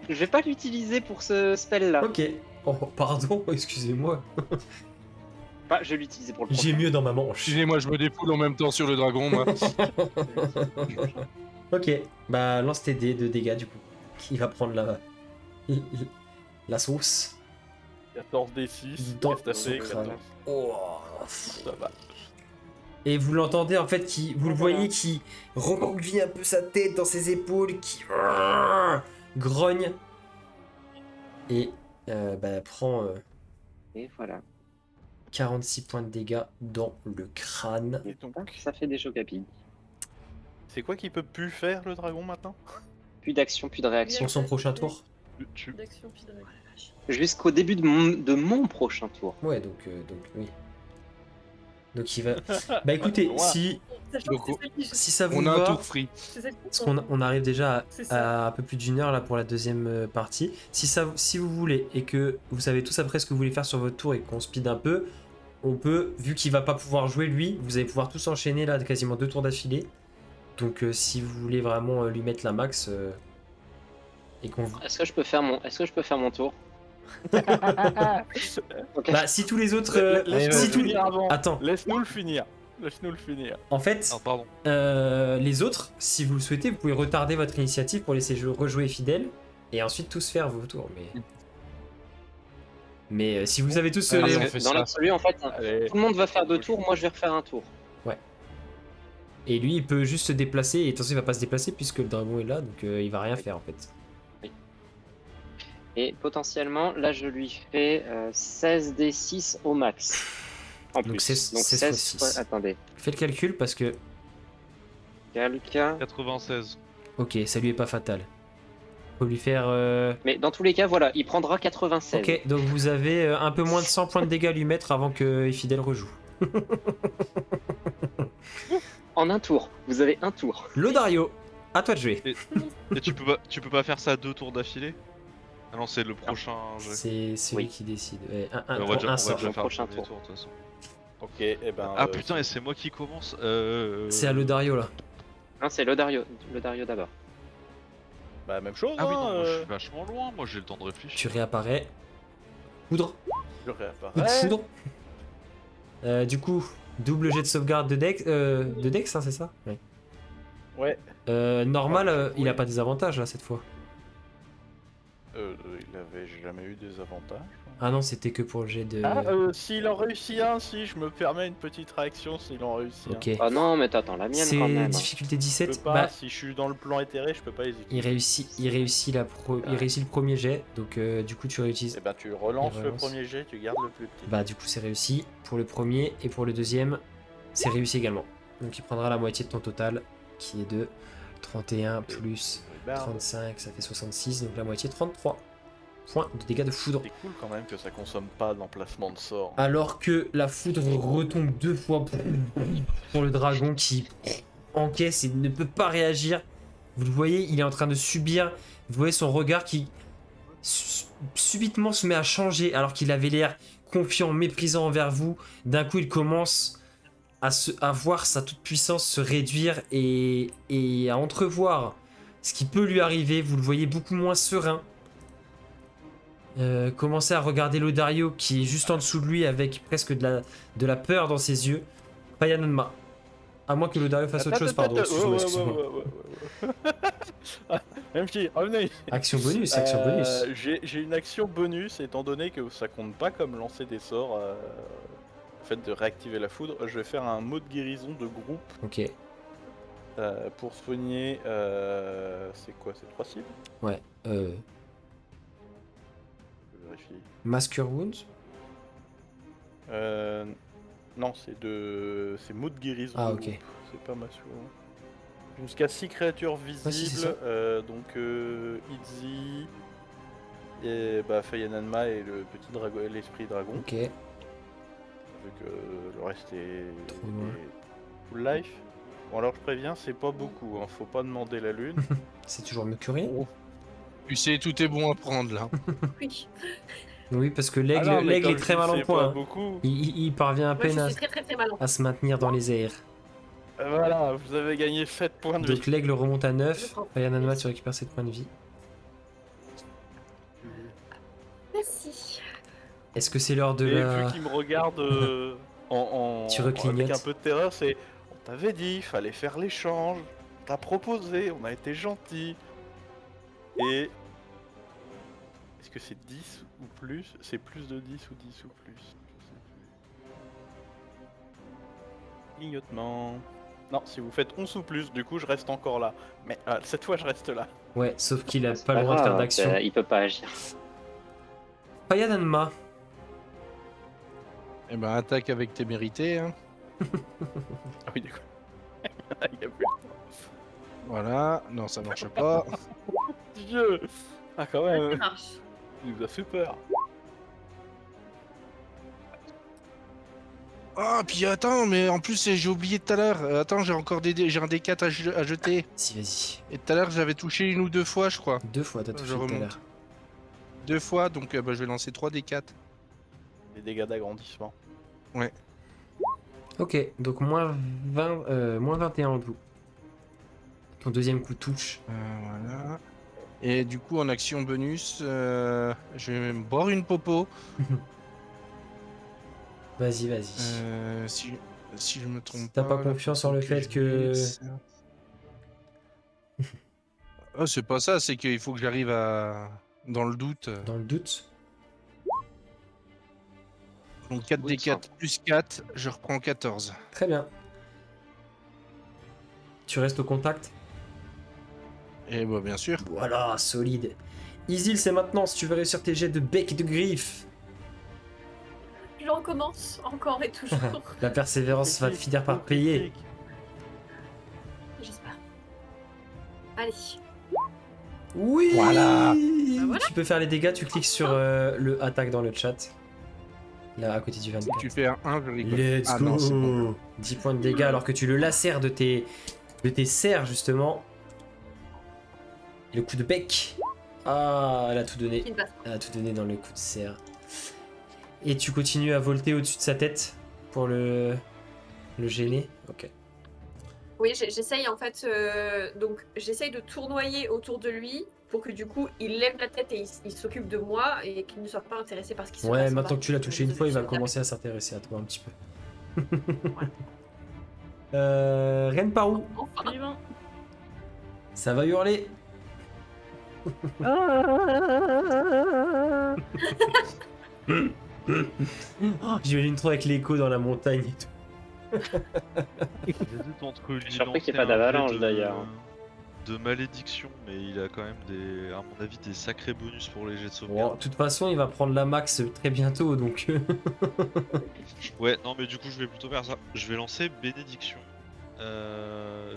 Je vais pas l'utiliser pour ce spell là. Ok. Oh, pardon, excusez-moi. Enfin, je vais l'utiliser pour le J'ai prochain. mieux dans ma manche. Excusez-moi, je me défoule en même temps sur le dragon, moi. Ok, bah lance tes dés de dégâts du coup. Qui va prendre la sauce 14 D6. dans Qu'est-ce que son t'as fait, crâne. 14? Oh. Ça va. Et vous l'entendez en fait, vous le voyez qui recroqueville un peu sa tête dans ses épaules, qui grogne et prend Et voilà. 46 points de dégâts dans le crâne. Et donc, Ça fait des chocs à pied. c'est quoi qu'il peut plus faire le dragon maintenant? Plus d'action, plus de réaction. Pour son prochain tour. Tu... D'action, puis de réaction. Jusqu'au début de mon prochain tour. Ouais, donc oui. Donc il va. Bah écoutez, Loin. si Sachant Donc, que c'est celle qui- ça vous On a un va, tour free. c'est celle qui- parce qu'on arrive déjà C'est ça. à un peu plus d'une heure là pour la deuxième partie. Si vous voulez et que vous savez tous après ce que vous voulez faire sur votre tour et qu'on speed un peu, on peut, vu qu'il va pas pouvoir jouer lui, vous allez pouvoir tous enchaîner là quasiment 2 tours d'affilée. Donc si vous voulez vraiment lui mettre la max et qu'on Est-ce que je peux faire mon tour? Ok. bah si tous les autres Laisse-nous si le tous les finir avant. attends Laisse-nous le finir. Laisse-nous le finir. en fait Ah, pardon. les autres si vous le souhaitez vous pouvez retarder votre initiative pour laisser rejouer fidèle et ensuite tous faire vos tours mais si vous avez tous Alors, les... on fait Dans ça. l'absolu, en fait, Allez. tout le monde va faire 2 tours, moi je vais refaire un tour. et lui il peut juste se déplacer et attention il va pas se déplacer puisque le dragon est là donc il va rien faire en fait. Et potentiellement, là je lui fais 16 D6 au max. En Donc plus. 16 Donc 16 16 fois 6. Attendez. Fais le calcul parce que Calque. 96. ok ça lui est pas fatal. Faut lui faire Mais dans tous les cas, voilà, il prendra 96. ok donc vous avez un peu moins de 100 points de dégâts à lui mettre avant que Fidèle rejoue. En un tour. Vous avez un tour. Lodario, à toi de jouer. Et tu peux pas faire ça 2 tours d'affilée? Ah non, c'est le prochain jet. C'est celui Oui. qui décide. Ouais, On va déjà, un on va sort. déjà Mon faire le prochain premier tour. tour de toute façon. Ok, et ben. Ah putain, et c'est moi qui commence. C'est à Lodario là. Non, c'est Lodario d'abord. Bah, même chose. Ah oui, hein, non, moi, je suis vachement loin, moi j'ai le temps de réfléchir. Tu réapparais. Foudre. je Coup de réapparais. foudre. Du coup, double jet de sauvegarde de Dex, hein, c'est ça? Oui. Ouais. Normal, Ouais, il a oui. pas des avantages là cette fois. Il avait jamais eu des avantages. Ah non, c'était que pour le jet de. S'il en réussit un, si je me permets une petite réaction, s'il en réussit Ok. Oh non, mais t'attends la mienne C'est quand même. difficulté un. Je 17. peux pas, Bah, si je suis dans le plan éthéré, je peux pas hésiter. il réussit il réussit le premier jet, donc du coup tu réutilises. Et ben tu relances Il le relance. premier jet, tu gardes le plus petit. Bah du coup c'est réussi pour le premier et pour le deuxième c'est réussi également. Donc il prendra la moitié de ton total qui est de 31 plus Bah, 35, ça fait 66, donc la moitié 33 points de dégâts de foudre. c'est cool quand même que ça consomme pas d'emplacement de sort. Alors que la foudre retombe 2 fois pour le dragon qui encaisse et ne peut pas réagir. Vous le voyez, il est en train de subir. Vous voyez son regard qui subitement se met à changer alors qu'il avait l'air confiant, méprisant envers vous. D'un coup, il commence à voir sa toute-puissance se réduire et à entrevoir ce qui peut lui arriver. Vous le voyez beaucoup moins serein. Commencez à regarder Lodario qui est juste en dessous de lui avec presque de la peur dans ses yeux. Payanonma. À moins que Lodario fasse autre chose, pardon. Excuse-moi, excuse-moi. Même si, revenez. Action bonus, action bonus. J'ai une action bonus, étant donné que ça compte pas comme lancer des sorts. Le fait de réactiver la foudre, je vais faire un mot de guérison de groupe Ok. pour soigner. C'est quoi? C'est 3 cibles? Ouais. Je vérifie. Mask Cure Wounds. Non, c'est mot de guérison. Ah, de ok. groupe, c'est pas ma soin. Jusqu'à 6 créatures si, c'est visibles, donc Itzy, et Fayananma et le petit dragon, l'esprit dragon. Ok. Vu que le reste est Trop loin. full life. Bon alors je préviens, c'est pas beaucoup, hein, faut pas demander la lune. C'est toujours mieux que rien. Tu sais, tout est bon à prendre là. Oui. Oui, parce que Ah non, mais l'aigle comme est je très dis, mal en c'est point. pas hein. beaucoup. Il parvient à Moi, je peine suis très très très malin. à se maintenir dans les airs. Voilà, vous avez gagné 7 points de vie. Donc l'aigle remonte à Je 9. prends. Payanonma, tu récupères 7 points de vie. Merci. Est-ce que c'est l'heure de Et la... vu qu'il me regarde Tu avec reclignotes. un peu de terreur, c'est on t'avait dit, fallait faire l'échange, on t'a proposé, on a été gentil. Et est-ce que c'est 10 ou plus? C'est plus de 10 ou 10 ou plus? Je sais plus. Clignotement. Non, si vous faites 11 ou plus, du coup je reste encore là. Mais cette fois je reste là. Ouais, sauf qu'il a C'est pas le droit de faire grave, d'action. il peut pas agir. Payadanma. Eh ben, attaque avec témérité. Hein. Ah oui, d'accord. Il y a plus Voilà. Non, ça marche pas. de Dieu. Ah quand Ça même, marche. il nous a fait peur. Ah, puis attends, mais en plus, j'ai oublié tout à l'heure. Attends, j'ai encore j'ai un D4 à jeter. Si, vas-y. Et tout à l'heure, j'avais touché 1 ou 2 fois, je crois. 2 fois, t'as touché Je tout à remonte. l'heure. 2 fois, donc bah, je vais lancer 3 D4. Les dégâts d'agrandissement. Ok, donc moins 20, moins 21 en tout. Ton deuxième coup touche. Voilà. Et du coup, en action bonus, je vais me boire une popo. Vas-y, vas-y. Si je me trompe T'as pas. pas la confiance popo en le fait je que- vais, c'est- Ah, c'est pas ça, c'est qu'il faut que j'arrive à. Dans le doute. Dans le doute. Donc 4D4 plus 4, je reprends 14. Très bien. Tu restes au contact. Et bah, bien sûr. Voilà, solide. Isil, c'est maintenant si tu veux réussir tes jets de bec et de griffe. Je recommence encore et toujours. La persévérance va finir par payer. J'espère. Allez. Oui. Voilà. Bah voilà. Tu peux faire les dégâts, tu cliques sur le attaque dans le chat. Là, à côté du Si 24. tu fais un 1, je rigole. Let's Ah go. non, c'est bon. 10 points de dégâts alors que tu le lacères de tes serres, justement. Et le coup de bec. Ah, elle a tout donné. Qui ne passe pas. Elle a tout donné dans le coup de serre. Et tu continues à volter au-dessus de sa tête pour le gêner. Ok. Oui, j'essaye en fait. Donc j'essaye de tournoyer autour de lui pour que du coup il lève la tête et il s'occupe de moi et qu'il ne soit pas intéressé par ce qui se passe. Ouais, en maintenant bas. que tu l'as touché une fois, il va Je- commencer à s'intéresser à toi un petit peu. Voilà. Reine Parou, Enfin. Vivant. ça va hurler. Oh, j'imagine trop avec l'écho dans la montagne et tout. J'hésite entre lui surpris qu'il y ait lancer pas un d'avalanche, jet d'ailleurs. de malédiction, mais il a quand même à mon avis, des sacrés bonus pour les jets de Bon, sauvegarde. de toute façon, il va prendre la max très bientôt, donc... Ouais, non, mais du coup, je vais plutôt faire ça. Je vais lancer bénédiction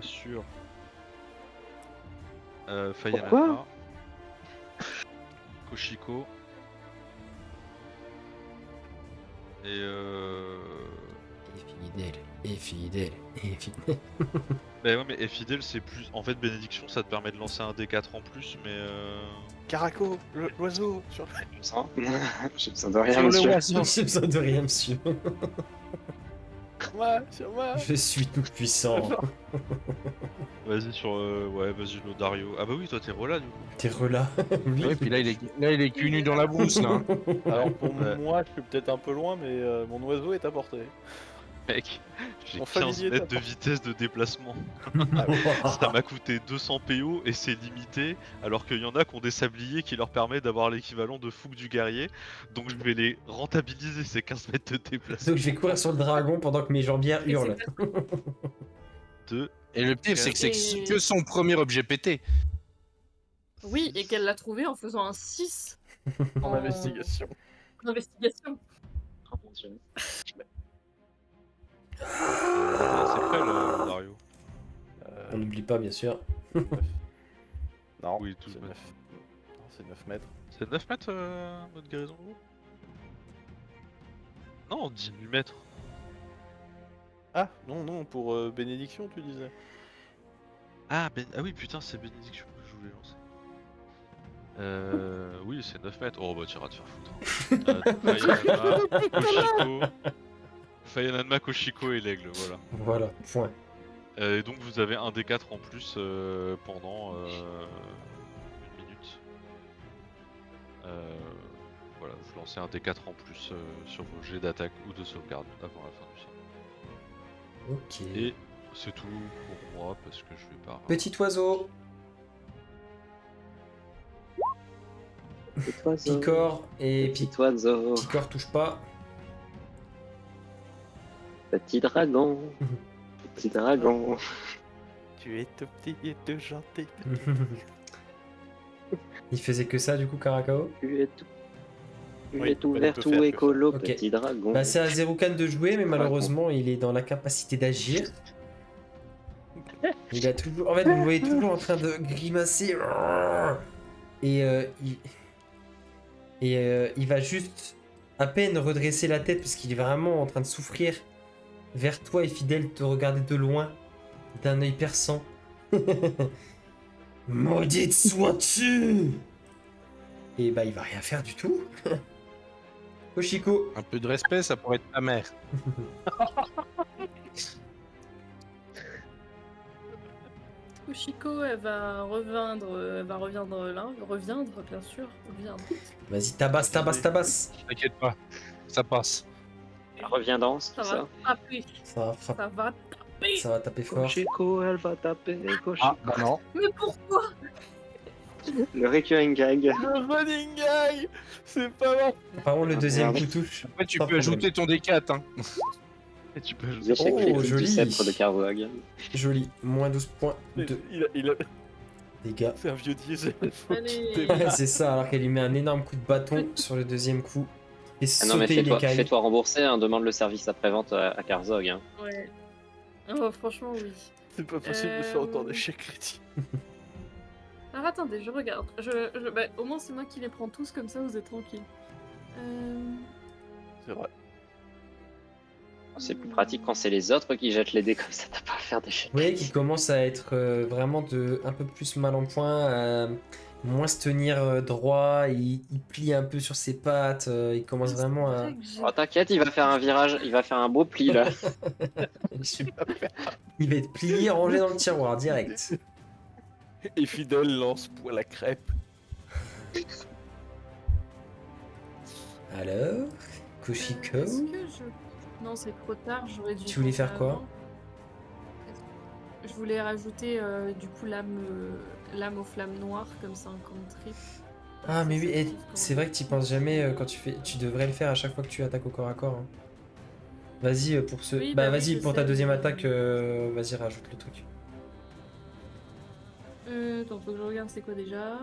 sur Fayanama, Koshiko et Et fidèle. bah ouais, mais et fidèle, c'est plus. En fait, bénédiction, ça te permet de lancer un D4 en plus, mais Caraco, l'oiseau sur Comme ça. J'ai besoin de rien, Sur le monsieur. oiseau. J'ai besoin de rien, monsieur. moi, sur moi. Je suis tout puissant. vas-y sur ouais, vas-y le Dario. Ah bah oui, toi t'es Rola du coup. T'es relâ. Oui. Ouais, puis là, il est cul nu dans la brousse, là. Alors pour Ouais. moi, je suis peut-être un peu loin, mais mon oiseau est à portée. Mec, j'ai Mon 15 familier mètres de t'apporte. vitesse de déplacement. Ça m'a coûté 200 PO et c'est limité, alors qu'il y en a qui ont des sabliers qui leur permettent d'avoir l'équivalent de fougue du guerrier. Donc je vais les rentabiliser ces 15 mètres de déplacement. Donc je vais courir sur le dragon pendant que mes jambières hurlent. De... Et le pire, c'est que c'est que son premier objet pété. Oui, et qu'elle l'a trouvé en faisant un 6 En investigation. en investigation. Oh mon Dieu. C'est prêt le Dario. On n'oublie pas, bien sûr. Non, Oui, tout c'est le 9. Non, c'est 9 mètres. C'est 9 mètres notre guérison gros. Non, 18 mètres. Ah, non, pour bénédiction, tu disais. Ah, ah oui, putain, c'est bénédiction que je voulais lancer. Oui, c'est 9 mètres. Oh bah t'iras te faire foutre. Fayanama, Koshiko et l'aigle, voilà. Voilà, point. Et donc vous avez un D4 en plus pendant 1 minute. Voilà, vous lancez un D4 en plus sur vos jets d'attaque ou de sauvegarde avant la fin du sort. Ok. Et c'est tout pour moi parce que je vais pas. Petit oiseau. Petit oiseau. Picor et Petit oiseau. Picor touche pas. Petit dragon. Petit dragon. Tu es tout petit et tout gentil. Il faisait que ça du coup, Karakao. Tu es tout. Tu Oui, es tout il vert, peut tout faire que écolo, ça. Ok. petit dragon. Bah c'est à Zeroukan de jouer, mais malheureusement il est dans la capacité d'agir. Il a toujours. En fait, vous le voyez toujours en train de grimacer. Et il va juste à peine redresser la tête parce qu'il est vraiment en train de souffrir vers toi et fidèle te regarder de loin d'un œil perçant. Maudite sois-tu! Et bah il va rien faire du tout. Koshiko. Un peu de respect, ça pourrait être ta mère. Ushiko, elle va reviendre là, reviendre bien sûr, reviendre. Vas-y, tabasse, tabasse, tabasse. T'inquiète pas, ça passe. Elle revient dans, Ça tout va ça. taper, Ça va frapper. ça va taper. Ça va taper fort. Koshiko, elle va taper. Koshiko. Ah, bah non. Mais pourquoi? Le recurring gag. Le running guy. C'est pas mal. Par contre, le deuxième merde. coup touche. Après, tu Sans peux problème. ajouter ton D4. Hein. Et tu peux ajouter. L'échec Oh, critique joli. du sceptre de Carvog. Joli. Moins 12 points de Il a... dégâts. C'est un vieux diesel. Faut Allez. qu'il démarre. C'est ça, alors qu'elle lui met un énorme coup de bâton sur le deuxième coup. Et Ah non, mais sauter les fais-toi cailles. fais-toi rembourser, hein, demande le service après-vente à Karzog. Hein. Ouais. Oh, franchement, oui. C'est pas possible de faire autant d'échecs critiques. Alors attendez, je regarde. Bah, au moins, c'est moi qui les prends tous, comme ça vous êtes tranquille. C'est vrai. C'est plus pratique quand c'est les autres qui jettent les dés comme ça, t'as pas à faire d'échecs. Vous voyez qu'il commence à être vraiment un peu plus mal en point, à moins se tenir droit, il plie un peu sur ses pattes, il commence vraiment à... Oh, t'inquiète, il va faire un virage, il va faire un beau pli là. Il va être plié, rangé dans le tiroir, direct. Et Fidèle lance pour la crêpe. Alors, Koshiko Est-ce que non, c'est trop tard, j'aurais dû... Tu voulais penser faire quoi? avant. Je voulais rajouter du coup l'âme aux flammes noires, comme ça un cantrip. Ah mais oui, Ça, et c'est vrai que tu penses jamais quand tu fais... Tu devrais le faire à chaque fois que tu attaques au corps à corps. Hein. Vas-y pour ce... Oui, bah bah oui, vas-y je pour ta sais, deuxième mais- attaque, vas-y rajoute le truc. Attends, faut que je regarde c'est quoi déjà.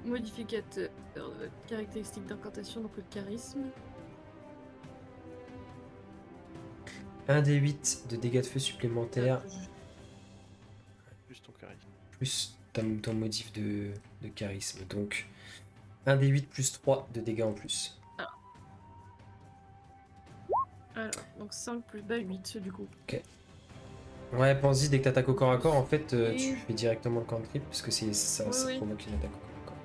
Modificateur caractéristique d'incantation, donc le charisme. 1 des 8 de dégâts de feu supplémentaires, Juste ton charisme. plus ton modif de charisme. Donc 1 des 8 plus 3 de dégâts en plus. Alors, donc 5 plus 8 du coup. Ouais, pense-y, dès que t'attaques au corps à corps, en fait, Oui. tu fais directement le cantrip, parce que ça Oui, oui. provoque une attaque au corps à corps.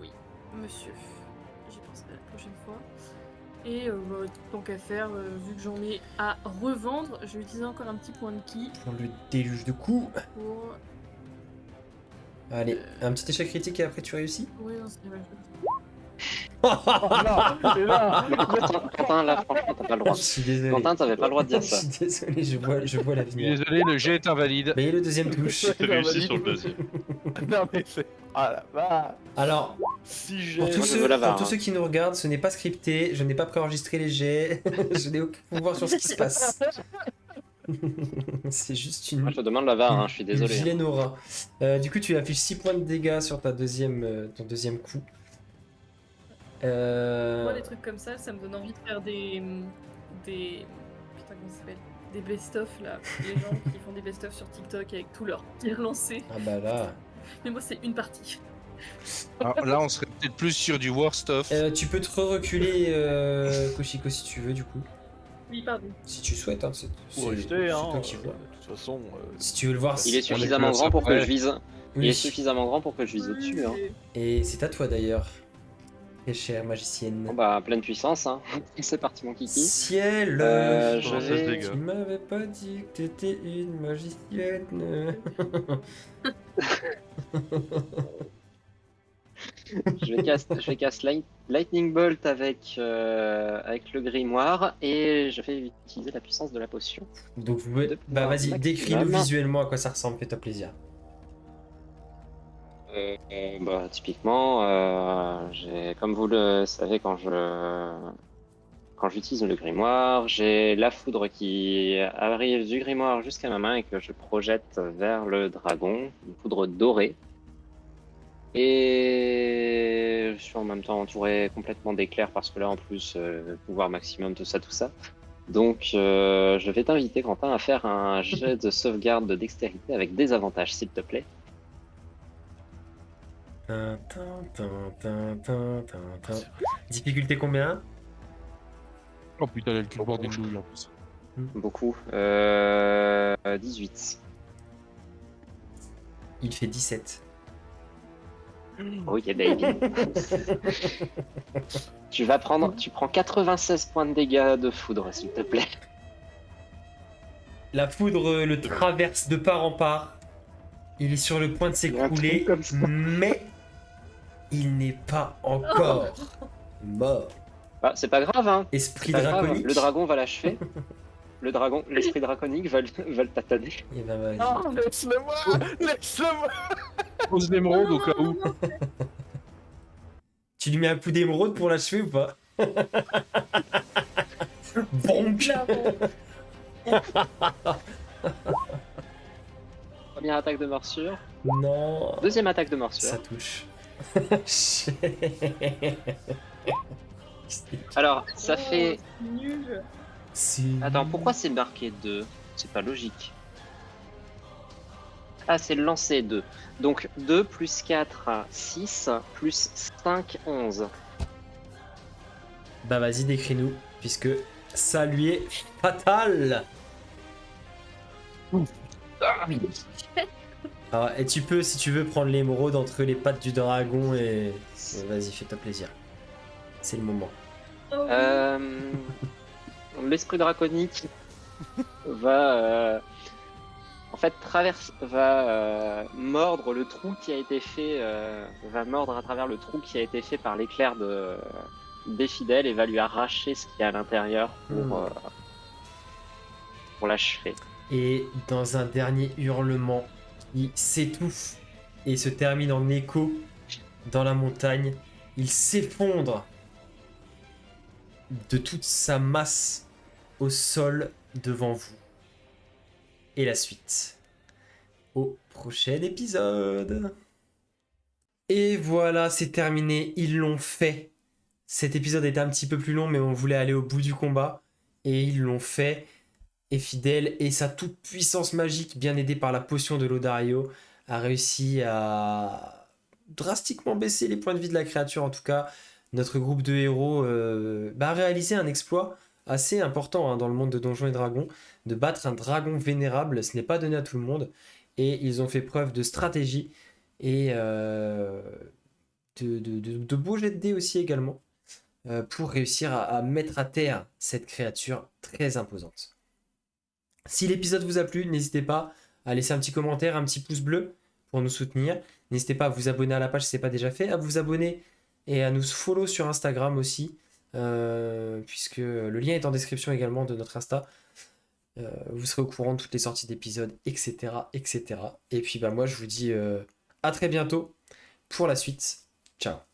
Oui, monsieur. J'y penserai la prochaine fois. Et bah, tant qu'à faire, vu que j'en ai à revendre, je vais utiliser encore un petit point de ki Pour le déluge de coups. pour... Allez, un petit échec critique et après tu réussis. Ouais, non, c'est mal. Et là, Quentin, là, franchement, t'as pas le droit. Je suis désolé. Quentin, t'avais pas le droit de dire Je ça. suis désolé, je vois Je suis l'avenir. désolé, le jet est invalide. Mais le deuxième touche. J'ai réussi sur le deuxième. non mais c'est... Ah la vache. Alors, Si j'ai... pour tous, Moi, je ceux, veux la pour VAR, tous hein. ceux qui nous regardent, ce n'est pas scripté, je n'ai pas préenregistré les jets, je n'ai aucun pouvoir sur ce qui se passe. C'est juste Moi, je te demande la VAR, hein, je suis une désolé. hein. vilaine aura. Du coup, tu affiches 6 points de dégâts sur ton deuxième coup. Moi, des trucs comme ça me donne envie de faire des... Putain, comment ça s'appelle? Des best-of, là. Les gens qui font des best-of sur TikTok avec tous leurs tirs lancés. Ah bah là. Mais moi, c'est une partie. Alors, là, on serait peut-être plus sur du worst of. Tu peux te reculer, Koshiko, si tu veux, du coup. Oui, pardon. Si tu souhaites, hein, c'est Pour rester, hein. toi qui vois. De toute façon... Si tu veux le voir, Il est On est suffisamment plus grand pour que après. je vise. Il oui. est suffisamment grand pour que je vise au-dessus. Hein. Et c'est à toi d'ailleurs, très chère magicienne. Bon bah, pleine puissance. Hein. C'est parti, mon kiki. Ciel, Je 16 vais... dégâts. tu m'avais pas dit que t'étais une magicienne. Je vais cast Lightning Bolt avec le grimoire et je vais utiliser la puissance de la potion. Donc, De bah pouvoir vas-y, décris-nous maximum. visuellement à quoi ça ressemble, fais-toi plaisir. Bah, typiquement, comme vous le savez, quand j'utilise le grimoire, j'ai la foudre qui arrive du grimoire jusqu'à ma main et que je projette vers le dragon, une foudre dorée. Et je suis en même temps entouré complètement d'éclairs parce que là, en plus, pouvoir maximum, tout ça. Donc, je vais t'inviter, Quentin, à faire un jet de sauvegarde de dextérité avec des avantages, s'il te plaît. Tin, tin, tin, tin, tin, tin, tin. Difficulté combien? Oh putain, il y a le keyboard d'une douille en plus. Beaucoup. 18. Il fait 17. Ok, baby. Tu prends 96 points de dégâts de foudre, s'il te plaît. La foudre le traverse de part en part. Il est sur le point de Il y a un truc s'écrouler, comme ça. mais il n'est pas encore mort. Ah, c'est pas grave, hein. Esprit C'est pas grave. draconique. Le dragon va l'achever. L'esprit draconique va le tataner. Et ben vas-y. Non, laisse-le-moi. Laisse-le-moi. Pose l'émeraude au cas où. Tu lui mets un coup d'émeraude pour l'achever ou pas? Bonk. Première attaque de morsure. Non. Deuxième attaque de morsure. Ça touche. Alors, ça fait... Nul. Attends, pourquoi c'est marqué 2? C'est pas logique. Ah, c'est lancé 2. Donc 2 plus 4, 6, plus 5, 11. Bah vas-y, décris-nous, puisque ça lui est fatal. Alors, et tu peux, si tu veux, prendre l'émeraude entre les pattes du dragon et vas-y, fais-toi plaisir. C'est le moment. Oh, oui. L'esprit draconique va en fait mordre le trou qui a été fait, va mordre à travers le trou qui a été fait par l'éclair des fidèles et va lui arracher ce qu'il y a à l'intérieur pour l'achever. Et dans un dernier hurlement, il s'étouffe et se termine en écho dans la montagne. Il s'effondre de toute sa masse au sol devant vous. Et la suite au prochain épisode. Et voilà, c'est terminé. Ils l'ont fait. Cet épisode était un petit peu plus long, mais on voulait aller au bout du combat. Et ils l'ont fait. Et Fidèle et sa toute puissance magique, bien aidée par la potion de Lodario, a réussi à drastiquement baisser les points de vie de la créature. En tout cas, notre groupe de héros a réalisé un exploit assez important dans le monde de Donjons et Dragons, de battre un dragon vénérable. Ce n'est pas donné à tout le monde. Et ils ont fait preuve de stratégie et de beaux jets de dés aussi également pour réussir à mettre à terre cette créature très imposante. Si l'épisode vous a plu, n'hésitez pas à laisser un petit commentaire, un petit pouce bleu pour nous soutenir. N'hésitez pas à vous abonner à la page si ce n'est pas déjà fait, à vous abonner et à nous follow sur Instagram aussi, puisque le lien est en description également de notre Insta. Vous serez au courant de toutes les sorties d'épisodes, etc., etc. Et puis moi je vous dis à très bientôt pour la suite. Ciao.